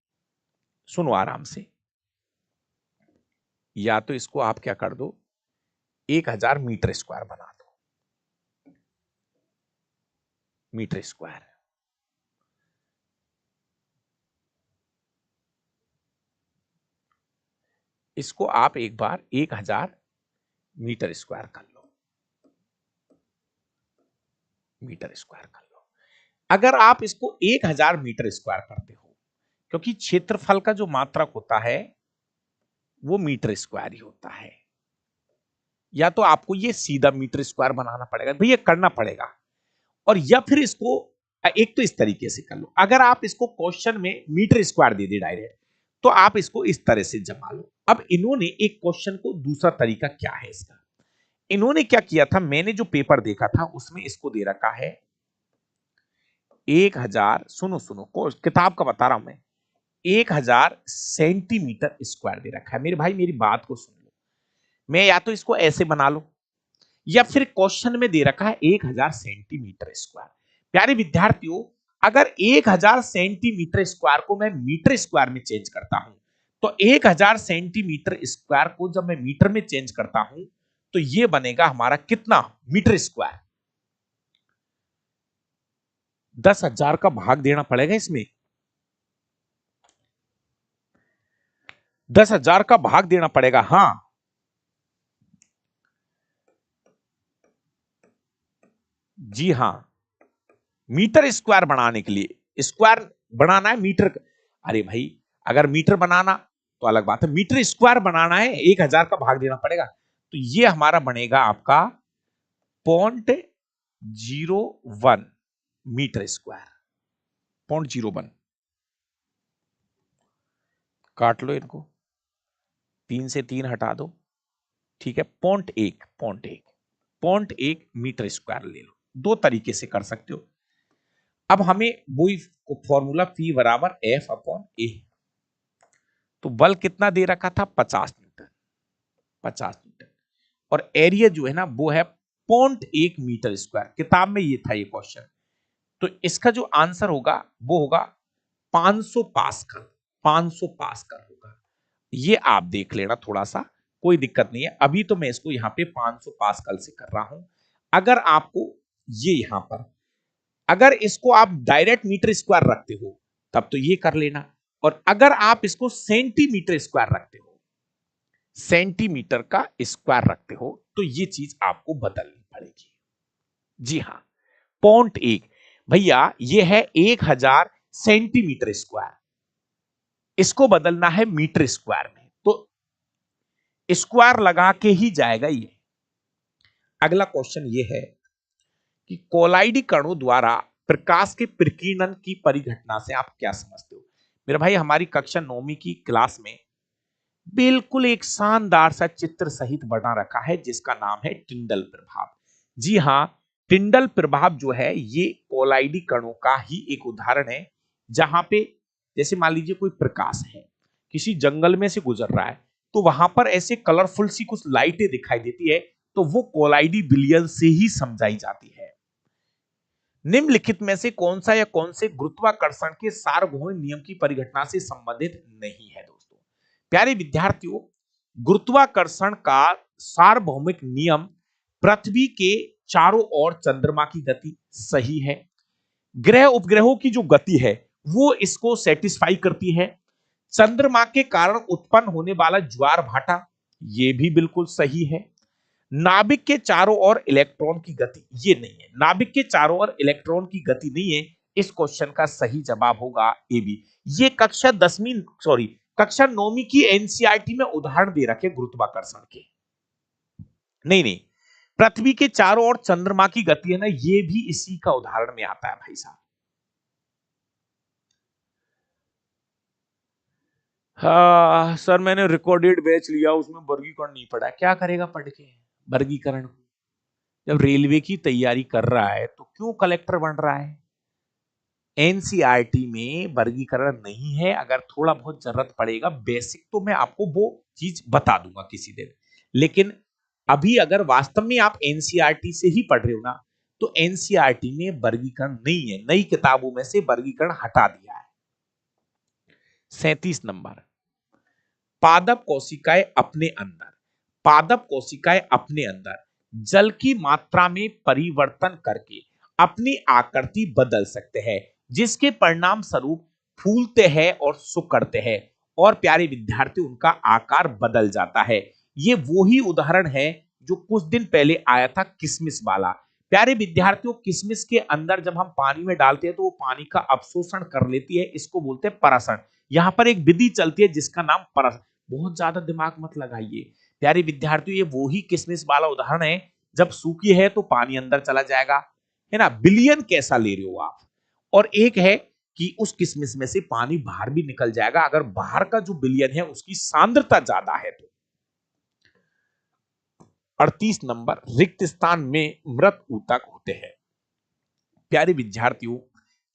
सुनो आराम से, या तो इसको आप क्या कर दो, 1000 मीटर स्क्वायर बना दो, मीटर स्क्वायर। इसको आप एक बार 1000 मीटर स्क्वायर कर लो, मीटर स्क्वायर कर लो। अगर आप इसको 1000 मीटर स्क्वायर करते हो, क्योंकि क्षेत्रफल का जो मात्रक होता है वो मीटर स्क्वायर ही होता है, या तो आपको ये सीधा मीटर स्क्वायर बनाना पड़ेगा भैया, करना पड़ेगा। और या फिर इसको एक तो इस तरीके से कर लो, अगर आप इसको क्वेश्चन में मीटर स्क्वायर दे दे डायरेक्ट, तो आप इसको इस तरह से जमा लो। अब इन्होंने एक क्वेश्चन को, दूसरा तरीका क्या है इसका, इन्होंने क्या किया था, मैंने जो पेपर देखा था उसमें इसको दे रखा है 1000, सुनो सुनो को किताब का बता रहा हूं मैं, 1000 सेंटीमीटर स्क्वायर दे रखा है। मेरे भाई मेरी बात को सुन लो, मैं या तो इसको ऐसे बना लो, या फिर क्वेश्चन में दे रखा है 1000 सेंटीमीटर स्क्वायर। प्यारे विद्यार्थियों, अगर 1000 सेंटीमीटर स्क्वायर को मैं मीटर स्क्वायर में चेंज करता हूं, तो 1000 सेंटीमीटर स्क्वायर को जब मैं मीटर में चेंज करता हूं, तो यह बनेगा हमारा कितना, मीटर स्क्वायर। 10,000 का भाग देना पड़ेगा इसमें, 10,000 का भाग देना पड़ेगा। हां जी हां, मीटर स्क्वायर बनाने के लिए, स्क्वायर बनाना है मीटर। अरे भाई अगर मीटर बनाना तो अलग बात है, मीटर स्क्वायर बनाना है 1000 का भाग देना पड़ेगा। तो ये हमारा बनेगा आपका 0.01 मीटर स्क्वायर, 0.01। काट लो इनको, 3 से 3 हटा दो, ठीक है, 0.1, 0.1, 0.1 मीटर स्क्वायर ले लो। दो तरीके से कर सकते हो। अब हमें वही फॉर्मूला P बराबर F अपॉन ए, तो बल कितना दे रखा था, 50 न्यूटन, 50 न्यूटन। और एरिया जो है ना वो है 0.1 मीटर स्क्वायर, किताब में ये था ये क्वेश्चन। तो इसका जो आंसर होगा वो होगा 500 पास्कल, 500 पास्कल होगा। ये आप देख लेना थोड़ा सा, कोई दिक्कत नहीं है। अभी तो मैं इसको यहां पे 500 पास्कल से कर रहा हूं। अगर आपको ये यहां पर, अगर इसको आप डायरेक्ट मीटर स्क्वायर रखते हो तब तो ये कर लेना, और अगर आप इसको सेंटीमीटर स्क्वायर रखते हो, सेंटीमीटर का स्क्वायर रखते हो, तो ये चीज आपको बदलनी पड़ेगी। जी हां, 0.1 भैया ये है 1000 सेंटीमीटर स्क्वायर, इसको बदलना है मीटर स्क्वायर में, तो स्क्वायर लगा के ही जाएगा ये। अगला क्वेश्चन ये है कि कोलाइडी कणों द्वारा प्रकाश के प्रकीर्णन की परिघटना से आप क्या समझते हो। मेरे भाई हमारी कक्षा 9वीं की क्लास में बिल्कुल एक शानदार सा चित्र सहित बना रखा है जिसका नाम है टिंडल प्रभाव। जी हाँ, टिंडल प्रभाव जो है ये कोलाइडी कणों का ही एक उदाहरण है, जहां पे जैसे मान लीजिए कोई प्रकाश है, किसी जंगल में से गुजर रहा है, तो वहां पर ऐसे कलरफुल सी कुछ लाइटें दिखाई देती है, तो वो कोलाइडी विलयन से ही समझाई जाती है। निम्नलिखित में से कौन सा या कौन से गुरुत्वाकर्षण के सार्वभौमिक नियम की परिघटना से संबंधित नहीं है दोस्तों? प्यारे विद्यार्थियों, गुरुत्वाकर्षण का सार्वभौमिक नियम पृथ्वी के चारों ओर चंद्रमा की गति सही है। ग्रह उपग्रहों की जो गति है वो इसको सेटिस्फाई करती है। चंद्रमा के कारण उत्पन्न होने वाला ज्वार भाटा ये भी बिल्कुल सही है। नाभिक के चारों ओर इलेक्ट्रॉन की गति ये नहीं है, नाभिक के चारों ओर इलेक्ट्रॉन की गति नहीं है। इस क्वेश्चन का सही जवाब होगा ए बी। ये कक्षा 10वीं सॉरी कक्षा 9वीं की एनसीईआरटी में उदाहरण दे रखे गुरुत्वाकर्षण के। नहीं नहीं, पृथ्वी के चारों ओर चंद्रमा की गति है ना, ये भी इसी का उदाहरण में आता है भाई साहब। हाँ सर, मैंने रिकॉर्डेड बैच लिया, उसमें वर्गीकरण नहीं पढ़ा। क्या करेगा पढ़ के वर्गीकरण? जब रेलवे की तैयारी कर रहा है तो क्यों कलेक्टर बन रहा है? एनसीईआरटी में वर्गीकरण नहीं है। अगर थोड़ा बहुत जरूरत पड़ेगा बेसिक तो मैं आपको वो चीज बता दूंगा किसी दिन, लेकिन अभी अगर वास्तव में आप एनसीईआरटी से ही पढ़ रहे हो ना, तो एनसीईआरटी में वर्गीकरण नहीं है, नई किताबों में से वर्गीकरण हटा दिया है। 37 नंबर, पादप कोशिकाएं अपने अंदर पादप कोशिकाएं अपने अंदर जल की मात्रा में परिवर्तन करके अपनी आकृति बदल सकते हैं, जिसके परिणाम स्वरूप फूलते हैं और सिकुड़ते हैं, और प्यारे विद्यार्थी उनका आकार बदल जाता है। ये वो ही उदाहरण है जो कुछ दिन पहले आया था किशमिश वाला। प्यारे विद्यार्थियों, किशमिश के अंदर जब हम पानी में डालते हैं तो वो पानी का अवशोषण कर लेती है, इसको बोलते हैं परासरण। यहां पर एक विधि चलती है जिसका नाम परासरण। बहुत ज्यादा दिमाग मत लगाइए प्यारे विद्यार्थियों, ये वो ही किशमिश वाला उदाहरण है, जब सूखी है तो पानी अंदर चला जाएगा, है ना। बिलियन कैसा ले रहे हो आप? और एक है कि उस किशमिश में से पानी बाहर भी निकल जाएगा, अगर बाहर का जो बिलियन है उसकी सांद्रता ज्यादा है तो। 38 नंबर, रिक्त स्थान में मृत ऊतक होते हैं। प्यारे विद्यार्थियों,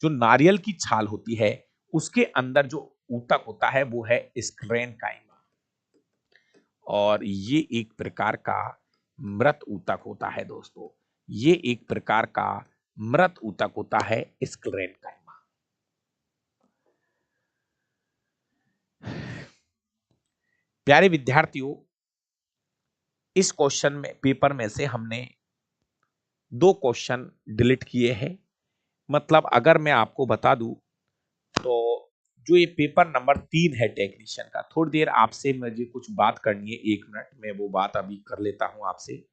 जो नारियल की छाल होती है उसके अंदर जो ऊतक होता है वो है स्क्लेरेन्काइमा, और ये एक प्रकार का मृत ऊतक होता है दोस्तों। ये एक प्रकार का मृत ऊतक होता है स्क्लेरेन्काइमा। प्यारे विद्यार्थियों, इस क्वेश्चन में पेपर में से हमने 2 क्वेश्चन डिलीट किए हैं। मतलब अगर मैं आपको बता दूं तो जो ये पेपर नंबर 3 है टेक्नीशियन का, थोड़ी देर आपसे मुझे कुछ बात करनी है, 1 मिनट मैं वो बात अभी कर लेता हूं आपसे।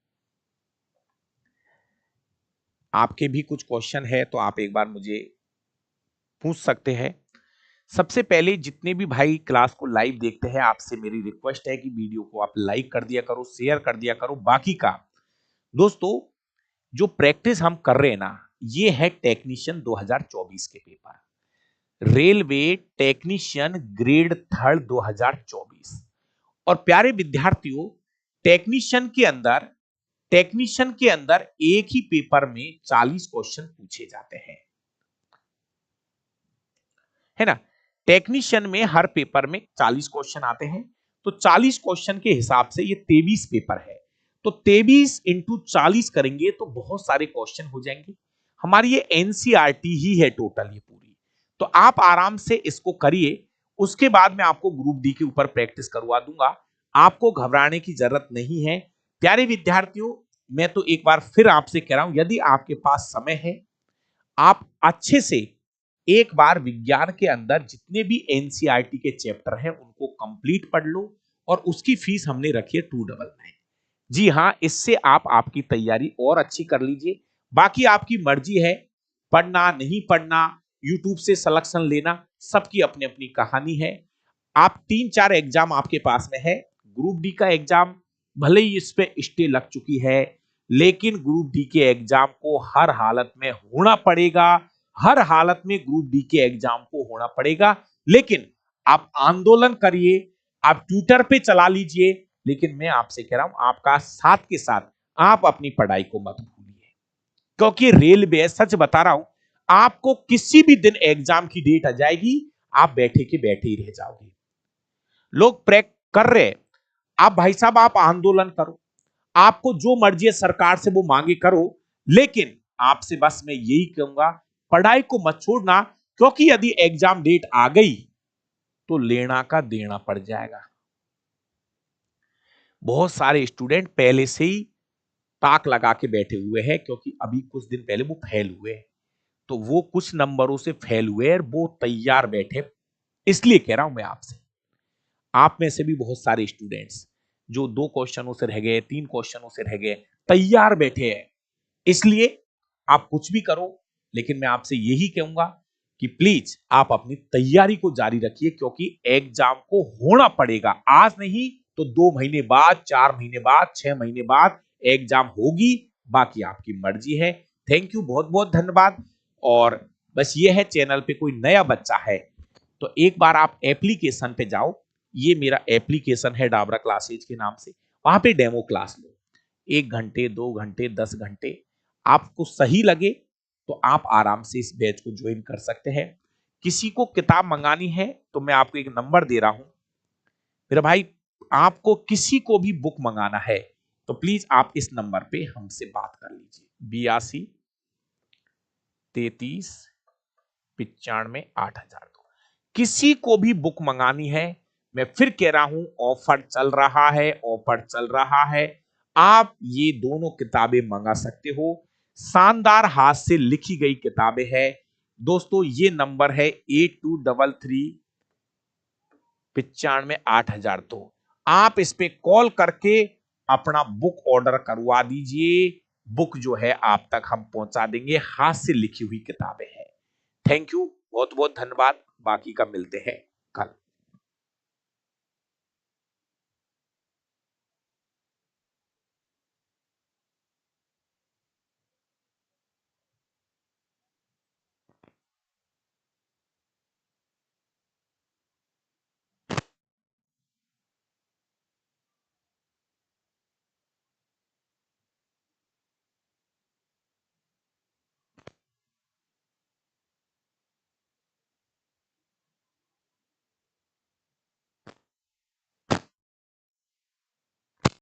आपके भी कुछ क्वेश्चन है तो आप एक बार मुझे पूछ सकते हैं। सबसे पहले जितने भी भाई क्लास को लाइव देखते हैं, आपसे मेरी रिक्वेस्ट है कि वीडियो को आप लाइक कर दिया करो, शेयर कर दिया करो। बाकी का दोस्तों, जो प्रैक्टिस हम कर रहे हैं ना, ये है टेक्नीशियन 2024 के पेपर, रेलवे टेक्नीशियन ग्रेड 3 2024। और प्यारे विद्यार्थियों, टेक्नीशियन के अंदर एक ही पेपर में 40 क्वेश्चन पूछे जाते हैं, है ना। टेक्नीशियन में हर पेपर में 40 क्वेश्चन आते हैं, तो 40 क्वेश्चन के हिसाब से ये 23 पेपर है, तो 23 इंटू 40 करेंगे तो बहुत सारे क्वेश्चन हो जाएंगे। हमारी ये एनसीईआरटी ही है टोटल ये पूरी, तो आप आराम से इसको करिए। उसके बाद मैं आपको ग्रुप डी के ऊपर प्रैक्टिस करवा दूंगा, आपको घबराने की जरूरत नहीं है। प्यारे विद्यार्थियों, मैं तो एक बार फिर आपसे कह रहा हूं, यदि आपके पास समय है, आप अच्छे से एक बार विज्ञान के अंदर जितने भी एनसीईआरटी के चैप्टर हैं उनको कंप्लीट पढ़ लो, और उसकी फीस हमने रखी है 299। जी हाँ, इससे आप आपकी तैयारी और अच्छी कर लीजिए। बाकी आपकी मर्जी है, पढ़ना नहीं पढ़ना, यूट्यूब से सिलेक्शन लेना, सबकी अपनी अपनी कहानी है। आप 3-4 एग्जाम आपके पास में है। ग्रुप डी का एग्जाम भले ही इस पे स्टे लग चुकी है, लेकिन ग्रुप डी के एग्जाम को हर हालत में होना पड़ेगा। हर हालत में ग्रुप डी के एग्जाम को होना पड़ेगा, लेकिन आप आंदोलन करिए, आप ट्विटर पे चला लीजिए, लेकिन मैं आपसे कह रहा हूं आपका साथ के साथ आप अपनी पढ़ाई को मत भूलिए, क्योंकि रेलवे, सच बता रहा हूं, आपको किसी भी दिन एग्जाम की डेट आ जाएगी, आप बैठे के बैठे ही रह जाओगे। लोग प्रैक कर रहे, आप भाई साहब आप आंदोलन करो, आपको जो मर्जी है सरकार से वो मांगे करो, लेकिन आपसे बस मैं यही कहूंगा, पढ़ाई को मत छोड़ना, क्योंकि यदि एग्जाम डेट आ गई तो लेना का देना पड़ जाएगा। बहुत सारे स्टूडेंट पहले से ही ताक लगा के बैठे हुए हैं, क्योंकि अभी कुछ दिन पहले वो फेल हुए हैं, तो वो कुछ नंबरों से फेल हुए और वो तैयार बैठे। इसलिए कह रहा हूं मैं आपसे, आप में से भी बहुत सारे स्टूडेंट्स जो 2 क्वेश्चनों से रह गए, 3 क्वेश्चनों से रह गए, तैयार बैठे हैं। इसलिए आप कुछ भी करो, लेकिन मैं आपसे यही कहूंगा कि प्लीज आप अपनी तैयारी को जारी रखिए, क्योंकि एग्जाम को होना पड़ेगा। आज नहीं तो 2 महीने बाद, 4 महीने बाद, 6 महीने बाद एग्जाम होगी, बाकी आपकी मर्जी है। थैंक यू, बहुत बहुत धन्यवाद। और बस ये है, चैनल पे कोई नया बच्चा है तो एक बार आप एप्लीकेशन पे जाओ, ये मेरा एप्लीकेशन है डाबरा क्लासेज के नाम से, वहां पे डेमो क्लास लो, 1 घंटे, 2 घंटे, 10 घंटे, आपको सही लगे तो आप आराम से इस बैच को ज्वाइन कर सकते हैं। किसी को किताब मंगानी है तो मैं आपको एक नंबर दे रहा हूं मेरा भाई, आपको किसी को भी बुक मंगाना है तो प्लीज आप इस नंबर पे हमसे बात कर लीजिए, 82 33 95 8002। किसी को भी बुक मंगानी है, मैं फिर कह रहा हूं ऑफर चल रहा है, ऑफर चल रहा है, आप ये दोनों किताबें मंगा सकते हो। शानदार हाथ से लिखी गई किताबें हैं दोस्तों। ये नंबर है 8233 95 8002। आप इस पे कॉल करके अपना बुक ऑर्डर करवा दीजिए, बुक जो है आप तक हम पहुंचा देंगे, हाथ से लिखी हुई किताबें हैं। थैंक यू, बहुत बहुत धन्यवाद। बाकी का मिलते हैं कल।